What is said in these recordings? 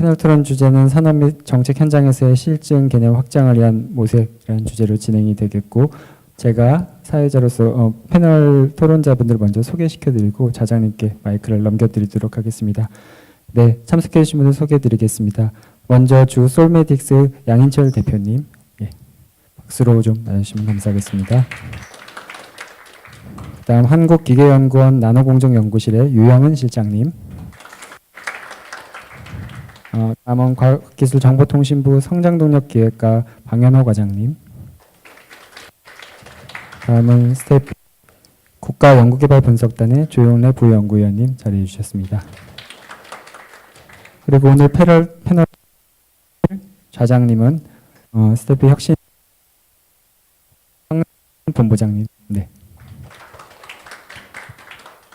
패널 토론 주제는 산업 및 정책 현장에서의 실증 개념 확장을 위한 모색이라는 주제로 진행이 되겠고, 제가 사회자로서 패널 토론자분들 먼저 소개시켜드리고 자장님께 마이크를 넘겨드리도록 하겠습니다. 네, 참석해주신 분들 소개해드리겠습니다. 먼저 주 솔메딕스 양인철 대표님, 예, 박수로 좀 맞아주시면 감사하겠습니다. 다음 한국기계연구원 나노공정연구실의 유영은 실장님, 남원 과학기술정보통신부 성장동력기획과 방현호 과장님, 다음은 스태프 국가연구개발분석단의 조용래 부연구위원님 자리해 주셨습니다. 그리고 오늘 패널 좌장님은 스태프 혁신 본부장님. 네.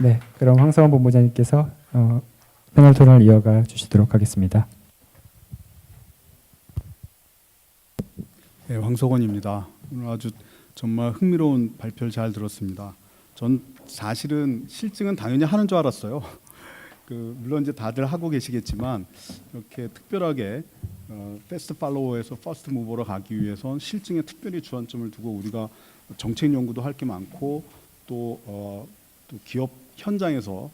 네, 그럼 황성원 본부장님께서 패널 토론을 이어가 주시도록 하겠습니다. 네, 황석원입니다. 오늘 아주 정말 흥미로운 발표를 잘 들었습니다. 전 사실은 실증은 당연히 하는 줄 알았어요. 물론 이제 다들 하고 계시겠지만 이렇게 특별하게 패스트 팔로워에서 퍼스트 무버로 가기 위해선 실증에 특별히 주안점을 두고 우리가 정책 연구도 할 게 많고 또 기업 현장에서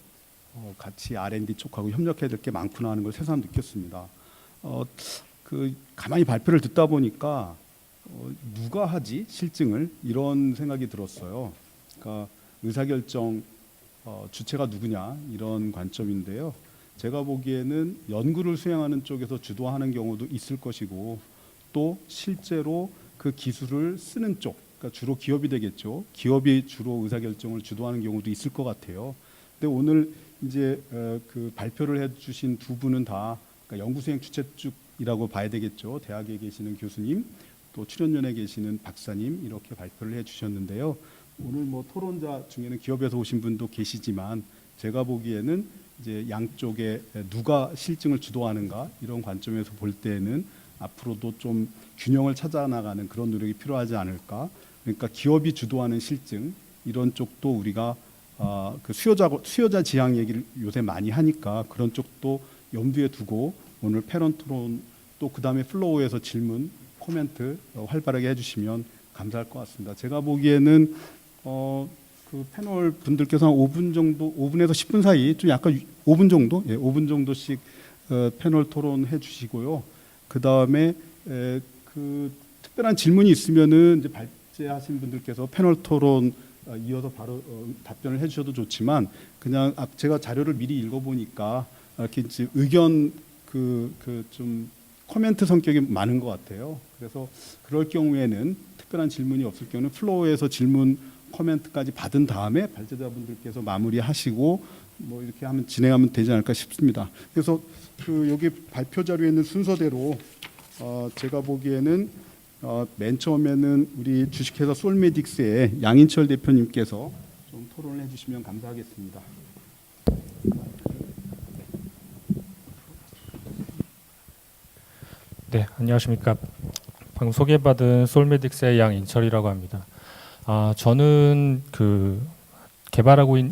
같이 R&D 쪽하고 협력해야 될 게 많구나 하는 걸 새삼 느꼈습니다. 가만히 발표를 듣다 보니까 누가 하지 실증을 이런 생각이 들었어요. 그러니까 의사결정 주체가 누구냐 이런 관점인데요. 제가 보기에는 연구를 수행하는 쪽에서 주도하는 경우도 있을 것이고 또 실제로 그 기술을 쓰는 쪽, 그러니까 주로 기업이 되겠죠. 기업이 주로 의사결정을 주도하는 경우도 있을 것 같아요. 근데 오늘 이제 그 발표를 해주신 두 분은 다 그러니까 연구수행 주체 쪽이라고 봐야 되겠죠. 대학에 계시는 교수님, 또 출연연에 계시는 박사님 이렇게 발표를 해주셨는데요. 오늘 뭐 토론자 중에는 기업에서 오신 분도 계시지만 제가 보기에는 이제 양쪽에 누가 실증을 주도하는가 이런 관점에서 볼 때는 앞으로도 좀 균형을 찾아 나가는 그런 노력이 필요하지 않을까. 그러니까 기업이 주도하는 실증 이런 쪽도 우리가 그 수요자 지향 얘기를 요새 많이 하니까 그런 쪽도 염두에 두고 오늘 패널 토론 또 그 다음에 플로우에서 질문, 코멘트 활발하게 해주시면 감사할 것 같습니다. 제가 보기에는 그 패널 분들께서 한 5분 정도, 5분에서 10분 사이 좀 약간 5분 정도, 예, 5분 정도씩 패널 토론해 주시고요. 그 다음에 그 특별한 질문이 있으면은 이제 발제하신 분들께서 패널 토론 이어서 바로 답변을 해주셔도 좋지만 그냥 제가 자료를 미리 읽어보니까 이렇게 이제 의견 좀 코멘트 성격이 많은 것 같아요. 그래서 그럴 경우에는 특별한 질문이 없을 경우는 플로어에서 질문 코멘트까지 받은 다음에 발제자분들께서 마무리하시고 뭐 이렇게 하면 진행하면 되지 않을까 싶습니다. 그래서 여기 발표 자료에 있는 순서대로 제가 보기에는 맨 처음에는 우리 주식회사 솔메딕스의 양인철 대표님께서 좀 토론을 해주시면 감사하겠습니다. 네, 안녕하십니까. 방금 소개받은 솔메딕스의 양인철이라고 합니다. 저는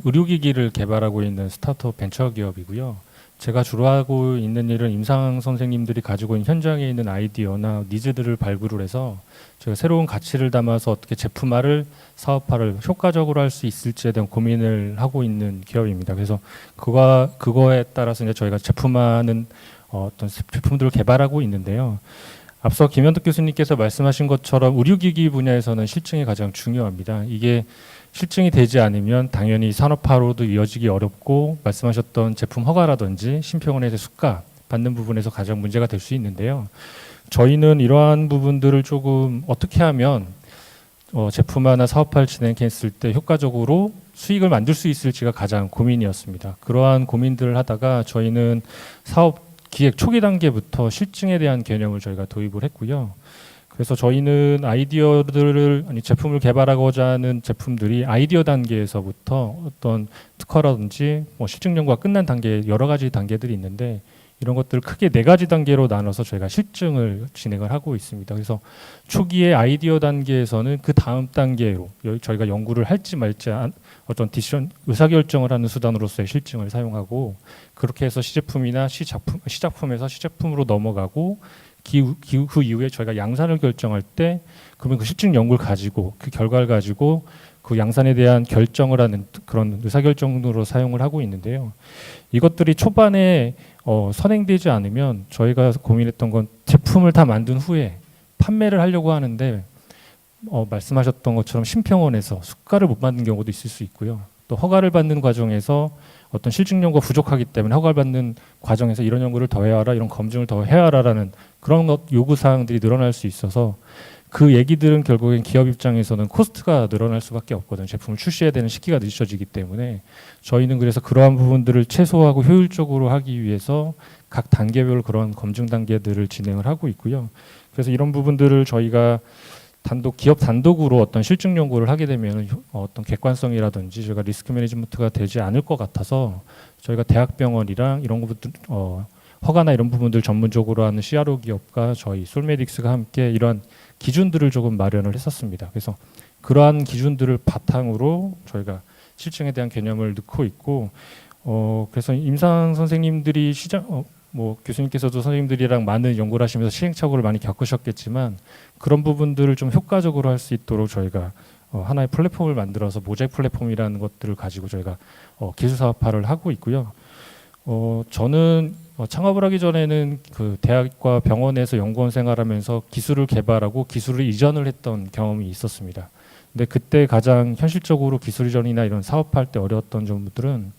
의료기기를 개발하고 있는 스타트업 벤처 기업이고요. 제가 주로 하고 있는 일은 임상 선생님들이 가지고 있는 현장에 있는 아이디어나 니즈들을 발굴을 해서 제가 새로운 가치를 담아서 어떻게 제품화를 사업화를 효과적으로 할 수 있을지에 대한 고민을 하고 있는 기업입니다. 그래서 그거에 따라서 이제 저희가 제품화는 어떤 제품들을 개발하고 있는데요. 앞서 김현덕 교수님께서 말씀하신 것처럼 의료기기 분야에서는 실증이 가장 중요합니다. 이게 실증이 되지 않으면 당연히 산업화로도 이어지기 어렵고 말씀하셨던 제품 허가라든지 심평원에서 수가 받는 부분에서 가장 문제가 될 수 있는데요. 저희는 이러한 부분들을 조금 어떻게 하면 제품화나 사업화를 진행했을 때 효과적으로 수익을 만들 수 있을지가 가장 고민이었습니다. 그러한 고민들을 하다가 저희는 사업 기획 초기 단계부터 실증에 대한 개념을 저희가 도입을 했고요. 그래서 저희는 제품을 개발하고자 하는 제품들이 아이디어 단계에서부터 어떤 특허라든지 실증 연구가 끝난 단계 여러 가지 단계들이 있는데 이런 것들을 크게 4가지 단계로 나눠서 저희가 실증을 진행을 하고 있습니다. 그래서 초기의 아이디어 단계에서는 그 다음 단계로 저희가 연구를 할지 말지 어떤 디시전 의사결정을 하는 수단으로서의 실증을 사용하고, 그렇게 해서 시제품이나 시작품에서 시제품으로 넘어가고, 그 이후에 저희가 양산을 결정할 때 그러면 그 실증 연구를 가지고 그 결과를 가지고 그 양산에 대한 결정을 하는 그런 의사결정으로 사용을 하고 있는데요. 이것들이 초반에 선행되지 않으면 저희가 고민했던 건 제품을 다 만든 후에 판매를 하려고 하는데 말씀하셨던 것처럼 심평원에서 수가를 못 받는 경우도 있을 수 있고요. 또 허가를 받는 과정에서 어떤 실증 연구가 부족하기 때문에 허가를 받는 과정에서 이런 연구를 더 해야 하라, 이런 검증을 더 해야 하라라는 그런 요구 사항들이 늘어날 수 있어서 그 얘기들은 결국엔 기업 입장에서는 코스트가 늘어날 수밖에 없거든요. 제품을 출시해야 되는 시기가 늦춰지기 때문에 저희는 그래서 그러한 부분들을 최소화하고 효율적으로 하기 위해서 각 단계별 그런 검증 단계들을 진행을 하고 있고요. 그래서 이런 부분들을 저희가 기업 단독으로 어떤 실증 연구를 하게 되면 어떤 객관성이라든지 저희가 리스크 매니지먼트가 되지 않을 것 같아서 저희가 대학병원이랑 이런 것들 허가나 이런 부분들 전문적으로 하는 CRO 기업과 저희 솔메딕스가 함께 이러한 기준들을 조금 마련을 했었습니다. 그래서 그러한 기준들을 바탕으로 저희가 실증에 대한 개념을 넣고 있고, 그래서 임상 선생님들이 교수님께서도 선생님들이랑 많은 연구를 하시면서 시행착오를 많이 겪으셨겠지만 그런 부분들을 좀 효과적으로 할 수 있도록 저희가 하나의 플랫폼을 만들어서 모자이크 플랫폼이라는 것들을 가지고 저희가 기술 사업화를 하고 있고요. 저는 창업을 하기 전에는 그 대학과 병원에서 연구원 생활하면서 기술을 개발하고 기술을 이전을 했던 경험이 있었습니다. 근데 그때 가장 현실적으로 기술 이전이나 이런 사업할 때 어려웠던 점들은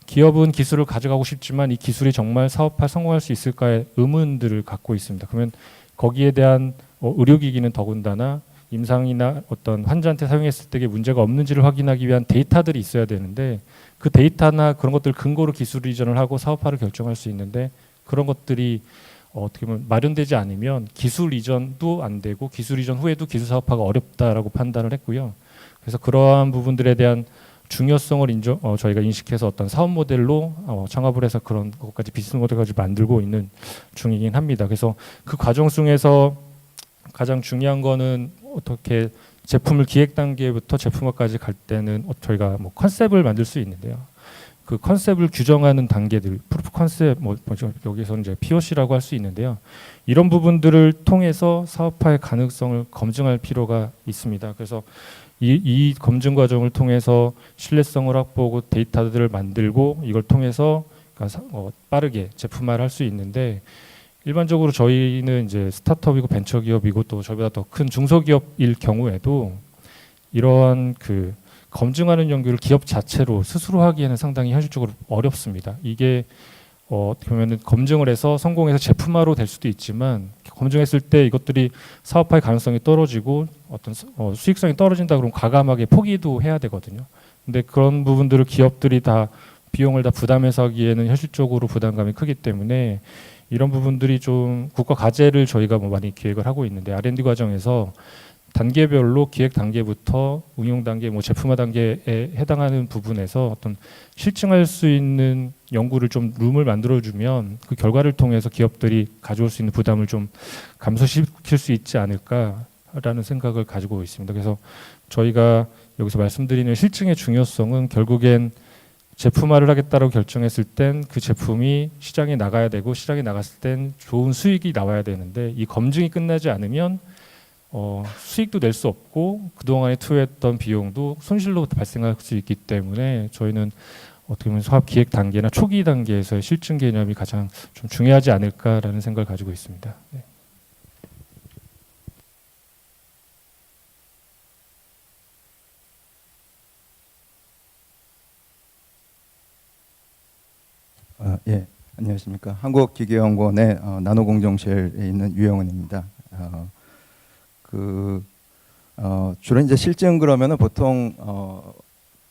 기업은 기술을 가져가고 싶지만 이 기술이 정말 사업화 성공할 수 있을까의 의문들을 갖고 있습니다. 그러면 거기에 대한 의료기기는 더군다나 임상이나 어떤 환자한테 사용했을 때 문제가 없는지를 확인하기 위한 데이터들이 있어야 되는데 그 데이터나 그런 것들 근거로 기술 이전을 하고 사업화를 결정할 수 있는데 그런 것들이 어떻게 보면 마련되지 않으면 기술 이전도 안 되고 기술 이전 후에도 기술 사업화가 어렵다라고 판단을 했고요. 그래서 그러한 부분들에 대한 중요성을 저희가 인식해서 어떤 사업 모델로 창업을 해서 그런 것까지 비즈니스 모델까지 만들고 있는 중이긴 합니다. 그래서 그 과정 중에서 가장 중요한 거는 어떻게 제품을 기획 단계부터 제품화까지 갈 때는 저희가 컨셉을 만들 수 있는데요. 그 컨셉을 규정하는 단계들, 프루프 컨셉, 여기서 이제 POC라고 할 수 있는데요. 이런 부분들을 통해서 사업화의 가능성을 검증할 필요가 있습니다. 그래서 이 검증 과정을 통해서 신뢰성을 확보하고 데이터들을 만들고 이걸 통해서 빠르게 제품화를 할 수 있는데 일반적으로 저희는 이제 스타트업이고 벤처기업이고 또 저희보다 더 큰 중소기업일 경우에도 이러한 그 검증하는 연구를 기업 자체로 스스로 하기에는 상당히 현실적으로 어렵습니다. 이게 어떻게 보면 검증을 해서 성공해서 제품화로 될 수도 있지만 검증했을 때 이것들이 사업화의 가능성이 떨어지고 어떤 수익성이 떨어진다 그러면 과감하게 포기도 해야 되거든요. 근데 그런 부분들을 기업들이 다 비용을 다 부담해서 하기에는 현실적으로 부담감이 크기 때문에 이런 부분들이 좀 국가 과제를 저희가 많이 기획을 하고 있는데 R&D 과정에서 단계별로 기획 단계부터 응용 단계, 제품화 단계에 해당하는 부분에서 어떤 실증할 수 있는 연구를 좀 룸을 만들어주면 그 결과를 통해서 기업들이 가져올 수 있는 부담을 좀 감소시킬 수 있지 않을까라는 생각을 가지고 있습니다. 그래서 저희가 여기서 말씀드리는 실증의 중요성은 결국엔 제품화를 하겠다고 결정했을 땐 그 제품이 시장에 나가야 되고 시장에 나갔을 땐 좋은 수익이 나와야 되는데 이 검증이 끝나지 않으면 수익도 낼 수 없고 그동안에 투여했던 비용도 손실로 발생할 수 있기 때문에 저희는 어떻게 보면 사업 기획 단계나 초기 단계에서의 실증 개념이 가장 좀 중요하지 않을까라는 생각을 가지고 있습니다. 네. 예, 안녕하십니까. 한국기계연구원의 나노공정실에 있는 유영은입니다. 주로 이제 실증 그러면은 보통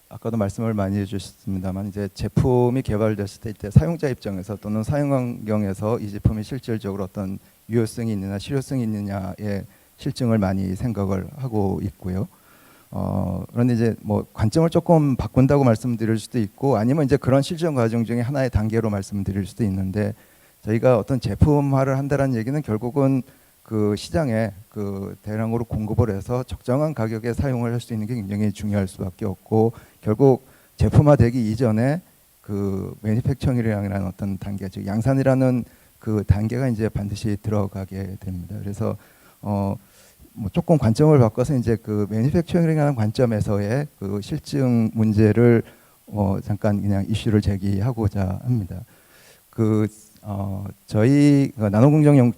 아까도 말씀을 많이 해주셨습니다만 이제 제품이 개발됐을 때 사용자 입장에서 또는 사용 환경에서 이 제품이 실질적으로 어떤 유효성이 있느냐 실효성이 있느냐의 실증을 많이 생각을 하고 있고요. 그런데 이제 관점을 조금 바꾼다고 말씀드릴 수도 있고 아니면 이제 그런 실증 과정 중에 하나의 단계로 말씀드릴 수도 있는데 저희가 어떤 제품화를 한다는 얘기는 결국은 그 시장에 그 대량으로 공급을 해서 적정한 가격에 사용을 할 수 있는 게 굉장히 중요할 수밖에 없고, 결국 제품화되기 이전에 그 매니팩처링이라는 어떤 단계, 즉 양산이라는 그 단계가 이제 반드시 들어가게 됩니다. 그래서 뭐 조금 관점을 바꿔서 이제 그 매니팩처링이라는 관점에서의 그 실증 문제를 잠깐 그냥 이슈를 제기하고자 합니다. 저희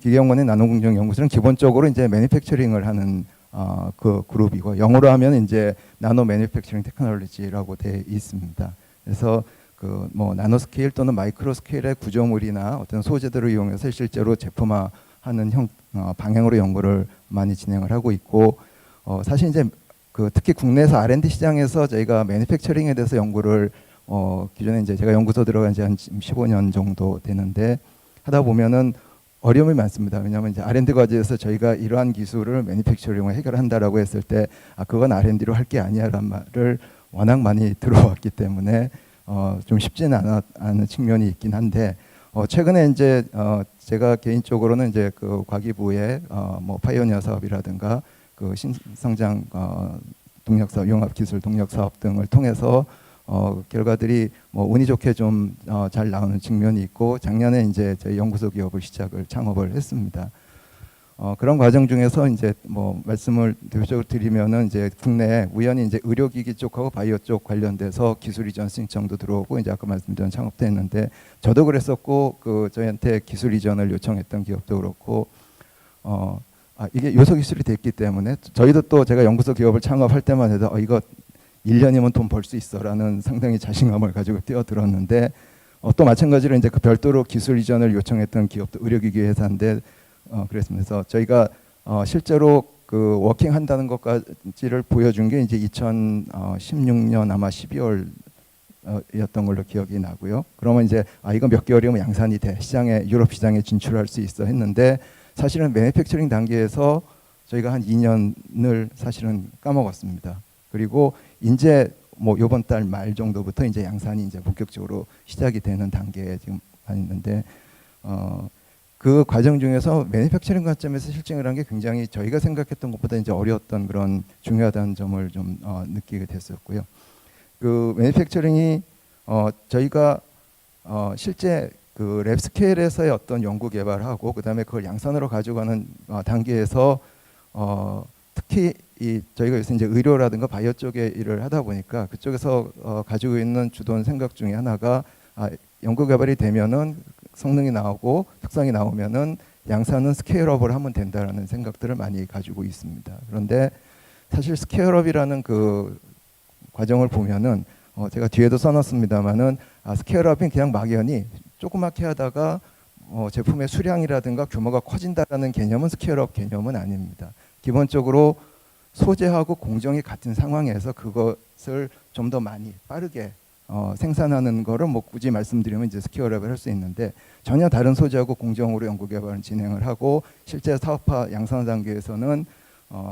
기계연구원의 나노공정연구소는 기본적으로 이제 매니팩처링을 하는 그 그룹이고, 영어로 하면 이제 나노 매니팩처링 테크놀로지라고 되어 있습니다. 그래서 그 뭐 나노 스케일 또는 마이크로 스케일의 구조물이나 어떤 소재들을 이용해서 실제로 제품화하는 방향으로 연구를 많이 진행을 하고 있고, 사실 이제 그 특히 국내에서 R&D 시장에서 저희가 매니팩처링에 대해서 연구를 기존에 이제 제가 연구소 들어간 지 한 15년 정도 되는데 하다 보면은 어려움이 많습니다. 왜냐하면 이제 R&D 과제에서 저희가 이러한 기술을 매니팩처링으로 해결한다라고 했을 때 그건 R&D로 할 게 아니야라는 말을 워낙 많이 들어왔기 때문에 좀 쉽지는 않은 측면이 있긴 한데, 최근에 이제 제가 개인적으로는 이제 그 과기부의 뭐 파이오니어 사업이라든가 그 신성장 동력 사업, 융합 기술 동력 사업 등을 통해서 결과들이 뭐 운이 좋게 좀 잘 나오는 측면이 있고, 작년에 이제 저희 연구소 기업을 창업을 했습니다. 그런 과정 중에서 이제 뭐 말씀을 대표적으로 드리면은 이제 국내에 우연히 이제 의료기기 쪽하고 바이오 쪽 관련돼서 기술 이전 신청도 들어오고, 이제 아까 말씀드린 창업도 했는데, 저도 그랬었고 그 저희한테 기술 이전을 요청했던 기업도 그렇고, 이게 요소 기술이 됐기 때문에 저희도 또 제가 연구소 기업을 창업할 때만 해도 이거 1년이면 돈 벌 수 있어라는 상당히 자신감을 가지고 뛰어들었는데, 또 마찬가지로 이제 그 별도로 기술 이전을 요청했던 기업도 의료기기 회사인데 그랬습니다. 그래서 저희가 실제로 그 워킹 한다는 것까지를 보여준 게 이제 2016년 아마 12월 였던 걸로 기억이 나고요. 그러면 이제 이거 몇 개월이면 양산이 돼 시장에, 유럽 시장에 진출할 수 있어 했는데, 사실은 매니팩처링 단계에서 저희가 한 2년을 사실은 까먹었습니다. 그리고 이제 뭐 이번 달 말 정도부터 이제 양산이 이제 본격적으로 시작이 되는 단계에 지금 있는데, 그 과정 중에서 매니팩처링 관점에서 실증을 한 게 굉장히 저희가 생각했던 것보다 이제 어려웠던 그런 중요하다는 점을 좀 느끼게 됐었고요. 그 매니팩처링이 저희가 실제 그 랩 스케일에서의 어떤 연구 개발하고 그다음에 그걸 양산으로 가져가는 단계에서 특히 저희가 요새 이제 의료라든가 바이오 쪽에 일을 하다 보니까 그쪽에서 가지고 있는 주도한 생각 중에 하나가 연구 개발이 되면은 성능이 나오고 특성이 나오면은 양산은 스케일업을 하면 된다라는 생각들을 많이 가지고 있습니다. 그런데 사실 스케일업이라는 그 과정을 보면은 제가 뒤에도 써놨습니다만은 스케일업은 그냥 막연히 조그맣게 하다가 제품의 수량이라든가 규모가 커진다라는 개념은 스케일업 개념은 아닙니다. 기본적으로 소재하고 공정이 같은 상황에서 그것을 좀 더 많이 빠르게 생산하는 거를 뭐 굳이 말씀드리면 이제 스케일업을 할 수 있는데, 전혀 다른 소재하고 공정으로 연구 개발을 진행을 하고 실제 사업화 양산 단계에서는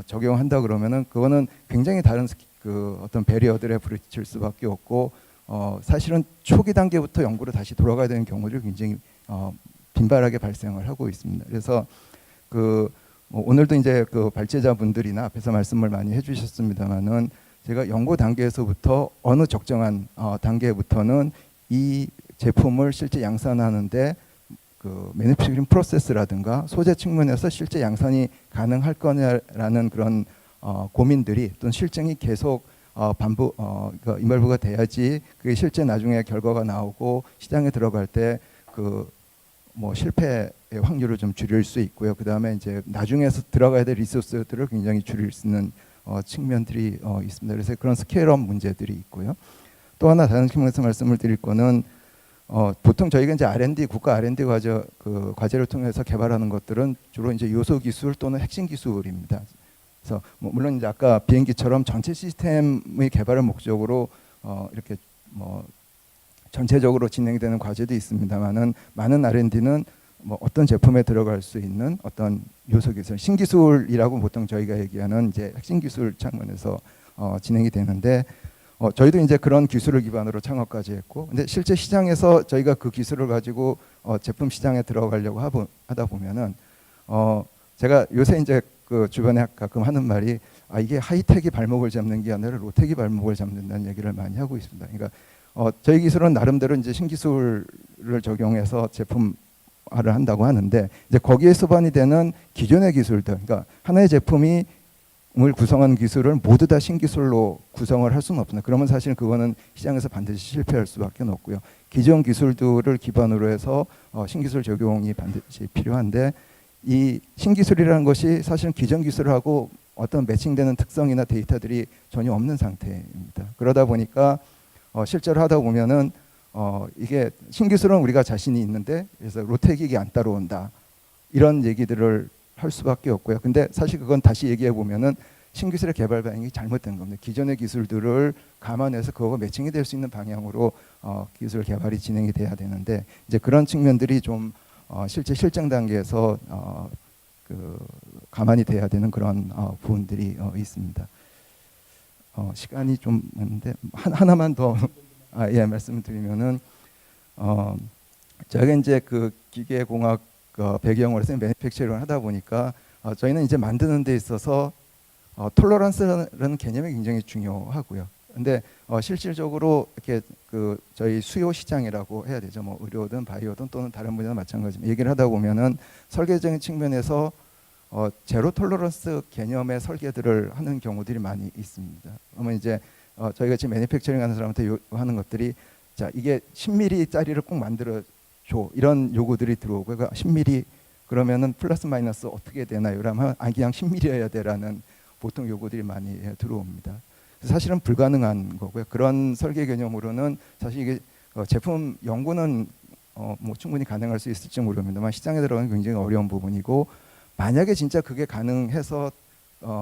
적용한다 그러면은 그거는 굉장히 다른 그 어떤 배리어들에 부딪힐 수밖에 없고, 사실은 초기 단계부터 연구로 다시 돌아가야 되는 경우들이 굉장히 빈발하게 발생을 하고 있습니다. 그래서 뭐 오늘도 이제 그 발제자분들이나 앞에서 말씀을 많이 해주셨습니다만은, 제가 연구 단계에서부터 어느 적정한 단계부터는 이 제품을 실제 양산하는데 그 매니팩처링 프로세스라든가 소재 측면에서 실제 양산이 가능할 거냐라는 그런 고민들이 또는 실증이 계속 인발부가 돼야지 그게 실제 나중에 결과가 나오고 시장에 들어갈 때 그 뭐 실패의 확률을 좀 줄일 수 있고요. 그 다음에 이제 나중에서 들어가야 될 리소스들을 굉장히 줄일 수 있는 측면들이 있습니다. 그래서 그런 스케일업 문제들이 있고요. 또 하나 다른 측면에서 말씀을 드릴 거는 보통 저희가 이제 R&D 국가 R&D 과제를 통해서 개발하는 것들은 주로 이제 요소 기술 또는 핵심 기술입니다. 그래서 뭐 물론 이제 아까 비행기처럼 전체 시스템의 개발을 목적으로 이렇게 뭐 전체적으로 진행되는 과제도 있습니다만은, 많은 R&D는 뭐 어떤 제품에 들어갈 수 있는 어떤 요소 기술, 신기술이라고 보통 저희가 얘기하는 이제 핵심 기술 측면에서 진행이 되는데, 저희도 이제 그런 기술을 기반으로 창업까지 했고, 근데 실제 시장에서 저희가 그 기술을 가지고 제품 시장에 들어가려고 하다 보면은 제가 요새 이제 그 주변에 가끔 하는 말이 이게 하이텍이 발목을 잡는 게 아니라 로텍이 발목을 잡는다는 얘기를 많이 하고 있습니다. 그러니까 저희 기술은 나름대로 이제 신기술을 적용해서 제품화를 한다고 하는데 이제 거기에 수반이 되는 기존의 기술들, 그러니까 하나의 제품이 을 구성하는 기술을 모두 다 신기술로 구성을 할 수는 없습니다. 그러면 사실 그거는 시장에서 반드시 실패할 수밖에 없고요. 기존 기술들을 기반으로 해서 신기술 적용이 반드시 필요한데 이 신기술이라는 것이 사실은 기존 기술하고 어떤 매칭되는 특성이나 데이터들이 전혀 없는 상태입니다. 그러다 보니까 실제로 하다 보면은 이게 신기술은 우리가 자신이 있는데 그래서 로텍이 안 따라온다 이런 얘기들을 할 수밖에 없고요. 근데 사실 그건 다시 얘기해 보면은 신기술의 개발 방향이 잘못된 겁니다. 기존의 기술들을 감안해서 그거가 매칭이 될 수 있는 방향으로 기술 개발이 진행이 돼야 되는데 이제 그런 측면들이 좀 실제 실증 단계에서 가만히 돼야 되는 그런 부분들이 있습니다. 시간이 좀 있는데 하나만 더 말씀을 드리면은 저희가 이제 그 기계공학 배경으로 해서 매니팩처링을 하다 보니까 저희는 이제 만드는 데 있어서 톨러런스라는 개념이 굉장히 중요하고요. 근데 실질적으로 이렇게 그 저희 수요 시장이라고 해야 되죠. 뭐 의료든 바이오든 또는 다른 분야나 마찬가지입니다. 얘기를 하다 보면은 설계적인 측면에서 제로 톨러런스 개념의 설계들을 하는 경우들이 많이 있습니다. 그러면 이제 저희가 지금 매니팩처링 하는 사람한테 하는 것들이 자 이게 10mm짜리를 꼭 만들어 줘 이런 요구들이 들어오고 10mm 그러면은 플러스 마이너스 어떻게 되나요? 그러면 그냥 10mm여야 돼라는 보통 요구들이 많이 들어옵니다. 사실은 불가능한 거고요. 그런 설계 개념으로는 사실 이게 제품 연구는 뭐 충분히 가능할 수 있을지 모릅니다만 시장에 들어가는 굉장히 어려운 부분이고 만약에 진짜 그게 가능해서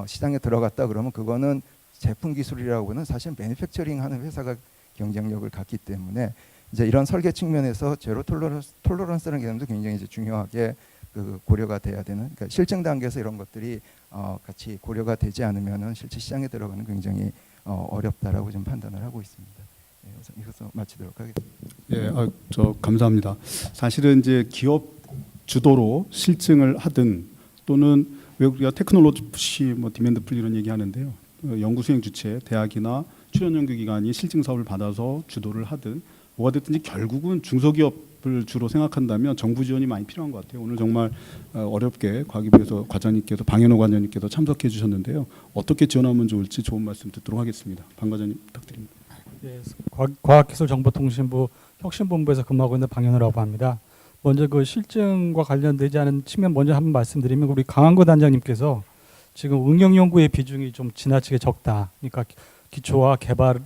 시장에 들어갔다 그러면 그거는 제품 기술이라고는 사실 매니팩처링하는 회사가 경쟁력을 갖기 때문에 이제 이런 설계 측면에서 제로 톨러런스라는 개념도 굉장히 이제 중요하게 그 고려가 돼야 되는 그러니까 실증 단계에서 이런 것들이 같이 고려가 되지 않으면은 실제 시장에 들어가는 굉장히 어렵다라고 좀 판단을 하고 있습니다. 네, 이것을 마치도록 하겠습니다. 예, 저 감사합니다. 사실은 이제 기업 주도로 실증을 하든 또는 왜 우리가 테크놀로지 뭐 디맨드 풀 이런 얘기하는데요. 연구 수행 주체 대학이나 출연 연구 기관이 실증 사업을 받아서 주도를 하든 뭐가 됐든지 결국은 중소기업을 주로 생각한다면 정부 지원이 많이 필요한 것 같아요. 오늘 정말 어렵게 과기부에서 과장님께서 방현호 과장님께서 참석해 주셨는데요. 어떻게 지원하면 좋을지 좋은 말씀 듣도록 하겠습니다. 방 과장님 부탁드립니다. 예, 과학기술정보통신부 혁신본부에서 근무하고 있는 방현호라고 합니다. 먼저 그 실증과 관련되지 않은 측면 먼저 한번 말씀드리면 우리 강한구 단장님께서 지금 응용 연구의 비중이 좀 지나치게 적다. 그러니까 기초와 개발은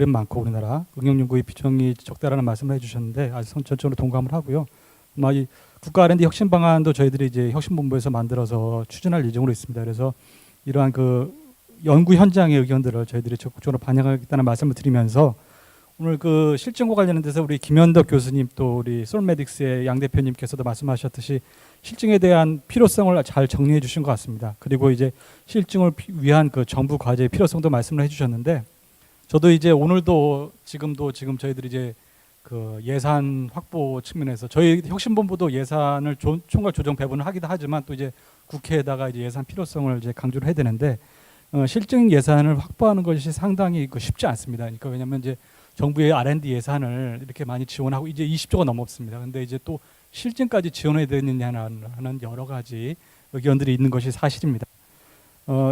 많고 우리나라 응용 연구의 비중이 적다라는 말씀을 해주셨는데 아주 전적으로 동감을 하고요. 아마 이 국가 R&D 혁신 방안도 저희들이 이제 혁신본부에서 만들어서 추진할 예정으로 있습니다. 그래서 이러한 그 연구 현장의 의견들을 저희들이 적극적으로 반영하겠다는 말씀을 드리면서 오늘 그 실증과 관련돼서 우리 김현덕 교수님 또 우리 솔메딕스의 양 대표님께서도 말씀하셨듯이 실증에 대한 필요성을 잘 정리해 주신 것 같습니다. 그리고 이제 실증을 위한 그 정부 과제의 필요성도 말씀을 해주셨는데 저도 이제 오늘도 지금 저희들이 이제 그 예산 확보 측면에서 저희 혁신본부도 예산을 총괄 조정 배분을 하기도 하지만 또 이제 국회에다가 이제 예산 필요성을 이제 강조를 해야 되는데 실증 예산을 확보하는 것이 상당히 쉽지 않습니다. 그러니까 왜냐하면 이제 정부의 R&D 예산을 이렇게 많이 지원하고 이제 20조가 넘었습니다. 근데 이제 또 실증까지 지원해야 되느냐는 여러 가지 의견들이 있는 것이 사실입니다.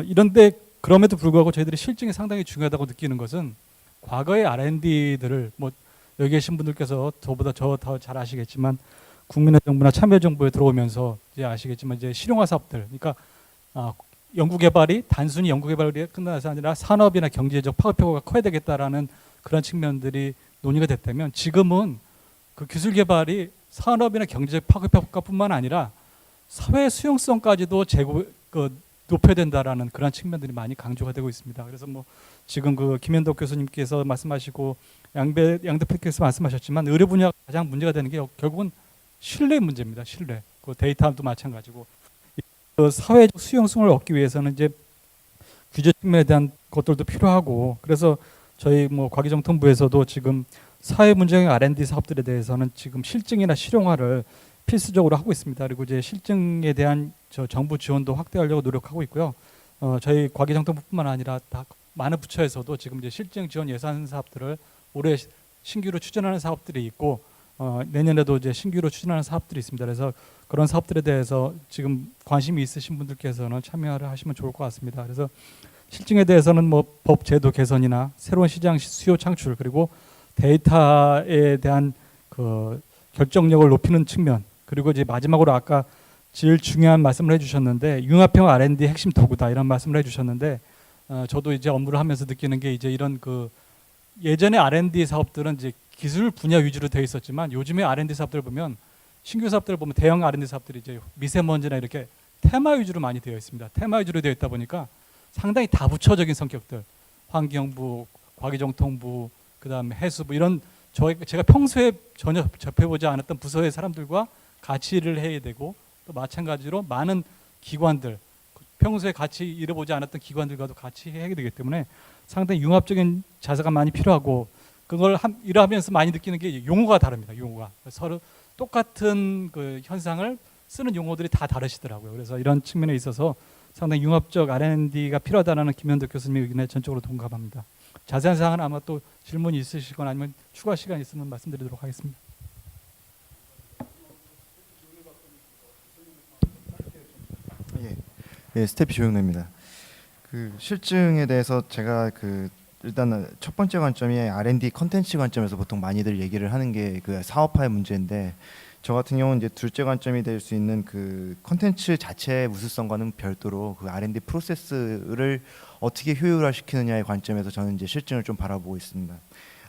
이런데 그럼에도 불구하고 저희들이 실증이 상당히 중요하다고 느끼는 것은 과거의 R&D들을 뭐 여기 계신 분들께서 저보다 더 잘 아시겠지만 국민의 정부나 참여정부에 들어오면서 이제 아시겠지만 이제 실용화 사업들, 그러니까 연구개발이 단순히 연구개발이 끝나서 아니라 산업이나 경제적 파급효과가 커야 되겠다라는 그런 측면들이 논의가 됐다면 지금은 그 기술 개발이 산업이나 경제적 파급효과뿐만 아니라 사회 수용성까지도 높여야 된다라는 그런 측면들이 많이 강조가 되고 있습니다. 그래서 뭐 지금 그 김현덕 교수님께서 말씀하시고 양 대표께서 말씀하셨지만 의료 분야가 가장 문제가 되는 게 결국은 신뢰 문제입니다. 신뢰. 그 데이터도 마찬가지고 그 사회적 수용성을 얻기 위해서는 이제 규제 측면에 대한 것들도 필요하고 그래서 저희 뭐 과기정통부에서도 지금 사회 문제형 R&D 사업들에 대해서는 지금 실증이나 실용화를 필수적으로 하고 있습니다. 그리고 이제 실증에 대한 정부 지원도 확대하려고 노력하고 있고요. 저희 과기정통부뿐만 아니라 다 많은 부처에서도 지금 이제 실증 지원 예산 사업들을 올해 신규로 추진하는 사업들이 있고 내년에도 이제 신규로 추진하는 사업들이 있습니다. 그래서 그런 사업들에 대해서 지금 관심이 있으신 분들께서는 참여를 하시면 좋을 것 같습니다. 그래서 실증에 대해서는 뭐 법 제도 개선이나 새로운 시장 수요 창출 그리고 데이터에 대한 그 결정력을 높이는 측면 그리고 이제 마지막으로 아까 제일 중요한 말씀을 해주셨는데 융합형 R&D 핵심 도구다 이런 말씀을 해주셨는데 저도 이제 업무를 하면서 느끼는 게 이제 이런 그 예전에 R&D 사업들은 이제 기술 분야 위주로 되어 있었지만 요즘에 R&D 사업들 보면 신규 사업들 보면 대형 R&D 사업들이 이제 미세먼지나 이렇게 테마 위주로 많이 되어 있습니다. 테마 위주로 되어 있다 보니까 상당히 다부처적인 성격들, 환경부, 과기정통부, 그다음에 해수부 이런 제가 평소에 전혀 접해보지 않았던 부서의 사람들과 같이 일을 해야 되고 또 마찬가지로 많은 기관들 평소에 같이 일해보지 않았던 기관들과도 같이 해야 되기 때문에 상당히 융합적인 자세가 많이 필요하고 그걸 일하면서 많이 느끼는 게 용어가 다릅니다. 용어가 서로 똑같은 그 현상을 쓰는 용어들이 다 다르시더라고요. 그래서 이런 측면에 있어서 상당히 융합적 R&D가 필요하다는 김현덕 교수님의 의견에 전적으로 동감합니다. 자세한 사항은 아마 또 질문이 있으시거나 아니면 추가 시간 있으면 말씀드리도록 하겠습니다. 예, 스태피 조용래입니다. 그 실증에 대해서 제가 일단 첫 번째 관점이 R&D 컨텐츠 관점에서 보통 많이들 얘기를 하는 게 그 사업화의 문제인데 저 같은 경우는 이제 둘째 관점이 될 수 있는 그 컨텐츠 자체의 우수성과는 별도로 그 R&D 프로세스를 어떻게 효율화시키느냐의 관점에서 저는 이제 실증을 좀 바라보고 있습니다.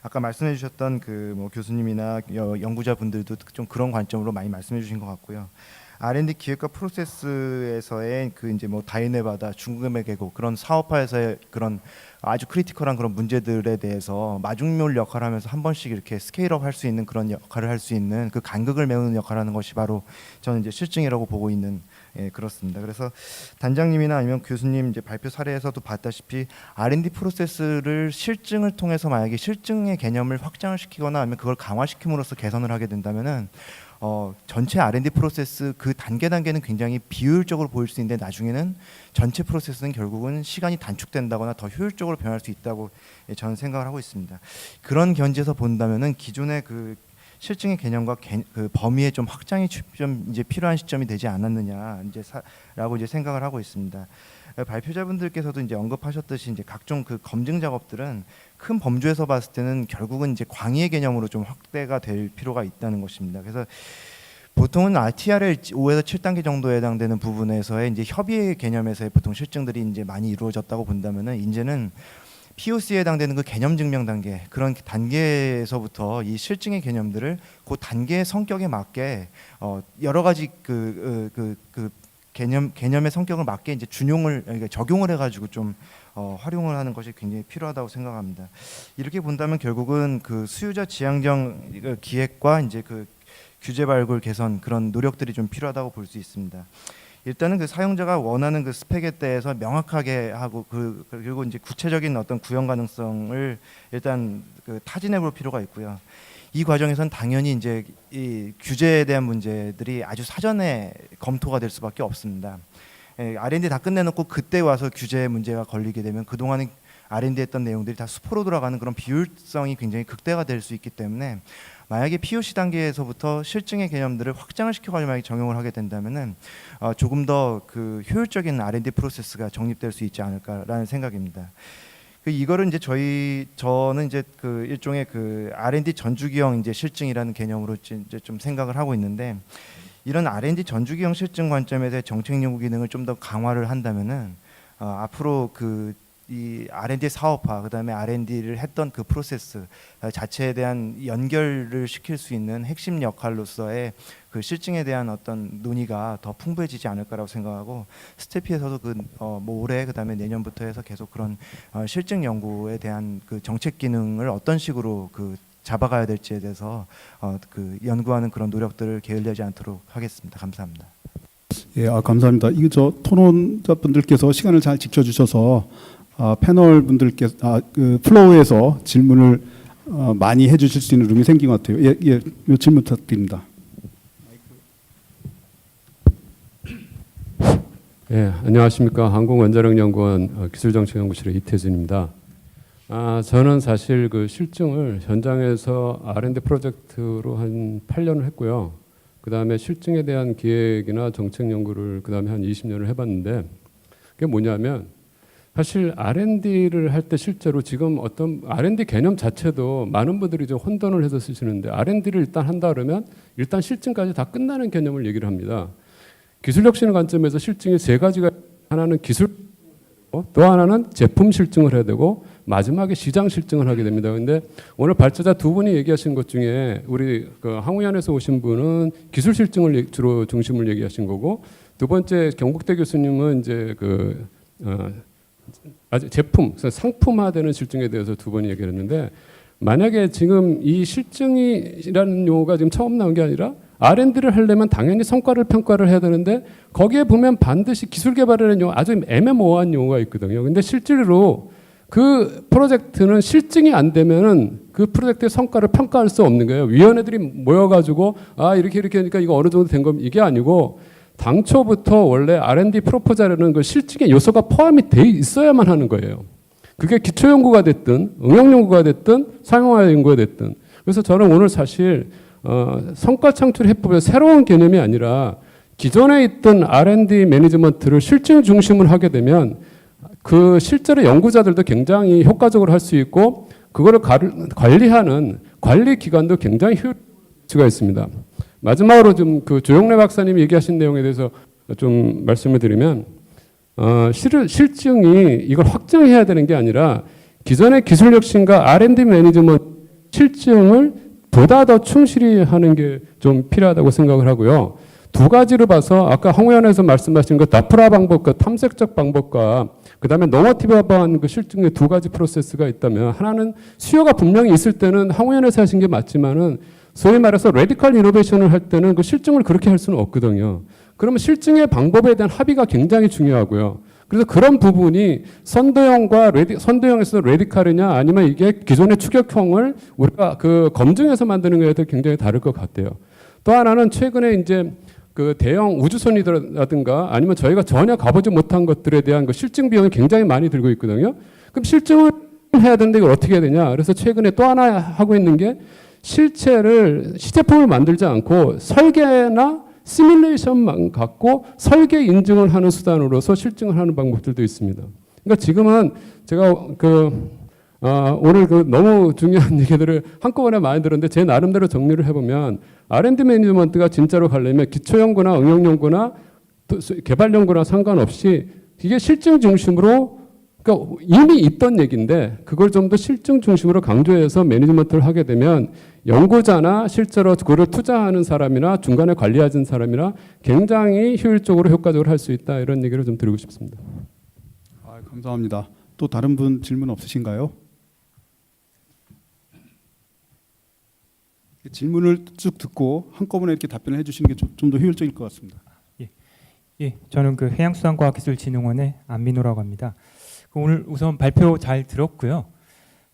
아까 말씀해 주셨던 그 뭐 교수님이나 연구자 분들도 좀 그런 관점으로 많이 말씀해 주신 것 같고요. R&D 기획과 프로세스에서의 그 이제 뭐 다인의 바다, 중금의 계곡 그런 사업화에서의 그런 아주 크리티컬한 그런 문제들에 대해서 마중물 역할을 하면서 한 번씩 이렇게 스케일업 할 수 있는 그런 역할을 할 수 있는 그 간극을 메우는 역할을 하는 것이 바로 저는 이제 실증이라고 보고 있는 그렇습니다. 그래서 단장님이나 아니면 교수님 이제 발표 사례에서도 봤다시피 R&D 프로세스를 실증을 통해서 만약에 실증의 개념을 확장을 시키거나 아니면 그걸 강화시킴으로써 개선을 하게 된다면은 전체 R&D 프로세스 그 단계는 굉장히 비효율적으로 보일 수 있는데 나중에는 전체 프로세스는 결국은 시간이 단축된다거나 더 효율적으로 변할 수 있다고 저는 생각을 하고 있습니다. 그런 견지에서 본다면은 기존의 그 실증의 개념과 그 범위의 좀 확장이 좀 이제 필요한 시점이 되지 않았느냐 라고 이제 생각을 하고 있습니다. 발표자분들께서도 이제 언급하셨듯이 이제 각종 그 검증 작업들은 큰 범주에서 봤을 때는 결국은 이제 광의의 개념으로 좀 확대가 될 필요가 있다는 것입니다. 그래서 보통은 RTRL 5에서 7단계 정도에 해당되는 부분에서의 이제 협의의 개념에서의 보통 실증들이 이제 많이 이루어졌다고 본다면은 이제는 POC에 해당되는 그 개념 증명 단계 그런 단계에서부터 이 실증의 개념들을 그 단계의 성격에 맞게 여러 가지 개념의 성격을 맞게 이제 그러니까 적용을 해가지고 좀 활용을 하는 것이 굉장히 필요하다고 생각합니다. 이렇게 본다면 결국은 그 수요자 지향적 기획과 이제 그 규제 발굴 개선 그런 노력들이 좀 필요하다고 볼 수 있습니다. 일단은 그 사용자가 원하는 그 스펙에 대해서 명확하게 하고 그리고 이제 구체적인 어떤 구현 가능성을 일단 그 타진해 볼 필요가 있고요. 이 과정에서는 당연히 이제 이 규제에 대한 문제들이 아주 사전에 검토가 될 수밖에 없습니다. R&D 다 끝내놓고 그때 와서 규제 문제가 걸리게 되면 그동안에 R&D 했던 내용들이 다 수포로 들어가는 그런 비효율성이 굉장히 극대화가 될 수 있기 때문에 만약에 POC 단계에서부터 실증의 개념들을 확장을 시켜가지고 만약에 적용을 하게 된다면은 조금 더 그 효율적인 R&D 프로세스가 정립될 수 있지 않을까라는 생각입니다. 이거를 이제 저는 이제 그 일종의 그 R&D 전주기형 이제 실증이라는 개념으로 이제 좀 생각을 하고 있는데 이런 R&D 전주기형 실증 관점에서의 정책 연구 기능을 좀 더 강화를 한다면은 앞으로 이 R&D 사업화 그다음에 R&D를 했던 그 프로세스 자체에 대한 연결을 시킬 수 있는 핵심 역할로서의 그 실증에 대한 어떤 논의가 더 풍부해지지 않을까라고 생각하고 스태피에서도 뭐 올해 그다음에 내년부터 해서 계속 그런 실증 연구에 대한 그 정책 기능을 어떤 식으로 그 잡아가야 될지에 대해서 그 연구하는 그런 노력들을 게을리하지 않도록 하겠습니다. 감사합니다. 예, 감사합니다. 이거 토론자분들께서 시간을 잘 지켜주셔서 패널 분들께 그 플로우에서 질문을 많이 해주실 수 있는 룸이 생긴 것 같아요. 예, 요 질문 부탁드립니다. 예, 안녕하십니까. 항공원자력연구원 기술정책연구실의 이태준입니다. 저는 사실 그 실증을 현장에서 R&D 프로젝트로 한 8년을 했고요. 그 다음에 실증에 대한 기획이나 정책 연구를 그 다음에 한 20년을 해봤는데, 그게 뭐냐면 사실 R&D를 할 때 실제로 지금 어떤 R&D 개념 자체도 많은 분들이 좀 혼돈을 해서 쓰시는데, R&D를 일단 한다 그러면 일단 실증까지 다 끝나는 개념을 얘기를 합니다. 기술 혁신의 관점에서 실증이 세 가지가, 하나는 기술, 또 하나는 제품 실증을 해야 되고, 마지막에 시장 실증을 하게 됩니다. 그런데 오늘 발제자 두 분이 얘기하신 것 중에 우리 그 항우연에서 오신 분은 기술 실증을 주로 중심을 얘기하신 거고, 두 번째 경북대 교수님은 이제 아주 제품, 상품화되는 실증에 대해서 두 번이 얘기를 했는데, 만약에 지금 이 실증이라는 용어가 지금 처음 나온 게 아니라 R&D를 하려면 당연히 성과를 평가를 해야 되는데, 거기에 보면 반드시 기술 개발이라는 용어, 아주 애매모호한 용어가 있거든요. 근데 실제로 그 프로젝트는 실증이 안 되면은 그 프로젝트의 성과를 평가할 수 없는 거예요. 위원회들이 모여가지고 이렇게 하니까 이거 어느 정도 된 겁니다. 이게 아니고 당초부터 원래 R&D 프로포절에는 그 실증의 요소가 포함이 돼 있어야만 하는 거예요. 그게 기초 연구가 됐든 응용 연구가 됐든 상용화 연구가 됐든. 그래서 저는 오늘 사실 성과 창출 해법의 새로운 개념이 아니라 기존에 있던 R&D 매니지먼트를 실증 중심으로 하게 되면 그 실제로 연구자들도 굉장히 효과적으로 할 수 있고, 그거를 관리하는 관리 기관도 굉장히 효율가 있습니다. 마지막으로 좀 그 조영래 박사님이 얘기하신 내용에 대해서 좀 말씀을 드리면, 실증이 이걸 확정해야 되는 게 아니라 기존의 기술 혁신과 R&D 매니지먼트 실증을 보다 더 충실히 하는 게 좀 필요하다고 생각을 하고요. 두 가지로 봐서 아까 황우연에서 말씀하신 그 다프라 방법과 탐색적 방법과 그다음에 노모티브한 그 실증의 두 가지 프로세스가 있다면, 하나는 수요가 분명히 있을 때는 황우연에서 하신 게 맞지만은 소위 말해서 레디컬 이노베이션을 할 때는 그 실증을 그렇게 할 수는 없거든요. 그러면 실증의 방법에 대한 합의가 굉장히 중요하고요. 그래서 그런 부분이 선도형에서 레디컬이냐 아니면 이게 기존의 추격형을 우리가 그 검증해서 만드는 거에 대해 굉장히 다를 것 같아요. 또 하나는 최근에 이제 그 대형 우주선이라든가 아니면 저희가 전혀 가보지 못한 것들에 대한 그 실증 비용이 굉장히 많이 들고 있거든요. 그럼 실증을 해야 되는데 이걸 어떻게 해야 되냐? 그래서 최근에 또 하나 하고 있는 게 시제품을 만들지 않고 설계나 시뮬레이션만 갖고 설계 인증을 하는 수단으로서 실증을 하는 방법들도 있습니다. 그러니까 지금은 제가 오늘 너무 중요한 얘기들을 한꺼번에 많이 들었는데 제 나름대로 정리를 해보면 R&D 매니지먼트가 진짜로 가려면 기초연구나 응용연구나 개발연구나 상관없이 이게 실증 중심으로, 그러니까 이미 있던 얘기인데 그걸 좀 더 실증 중심으로 강조해서 매니지먼트를 하게 되면 연구자나 실제로 그걸 투자하는 사람이나 중간에 관리하는 사람이나 굉장히 효율적으로 효과적으로 할 수 있다, 이런 얘기를 좀 드리고 싶습니다. 감사합니다. 또 다른 분 질문 없으신가요? 질문을 쭉 듣고 한꺼번에 이렇게 답변을 해주시는 게 좀 더 효율적일 것 같습니다. 예, 저는 그 해양수산과학기술진흥원의 안민호라고 합니다. 오늘 우선 발표 잘 들었고요.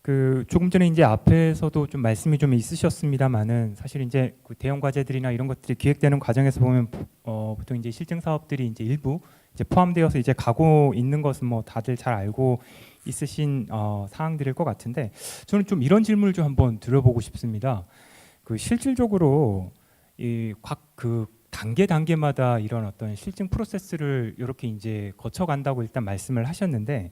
그 조금 전에 이제 앞에서도 좀 말씀이 좀 있으셨습니다만은 사실 이제 그 대형 과제들이나 이런 것들이 기획되는 과정에서 보면 보통 이제 실증 사업들이 이제 일부 이제 포함되어서 이제 가고 있는 것은 뭐 다들 잘 알고 있으신 사항들일 것 같은데, 저는 좀 이런 질문을 좀 한번 드려보고 싶습니다. 그 실질적으로 이 각 그 단계마다 이런 어떤 실증 프로세스를 이렇게 이제 거쳐간다고 일단 말씀을 하셨는데,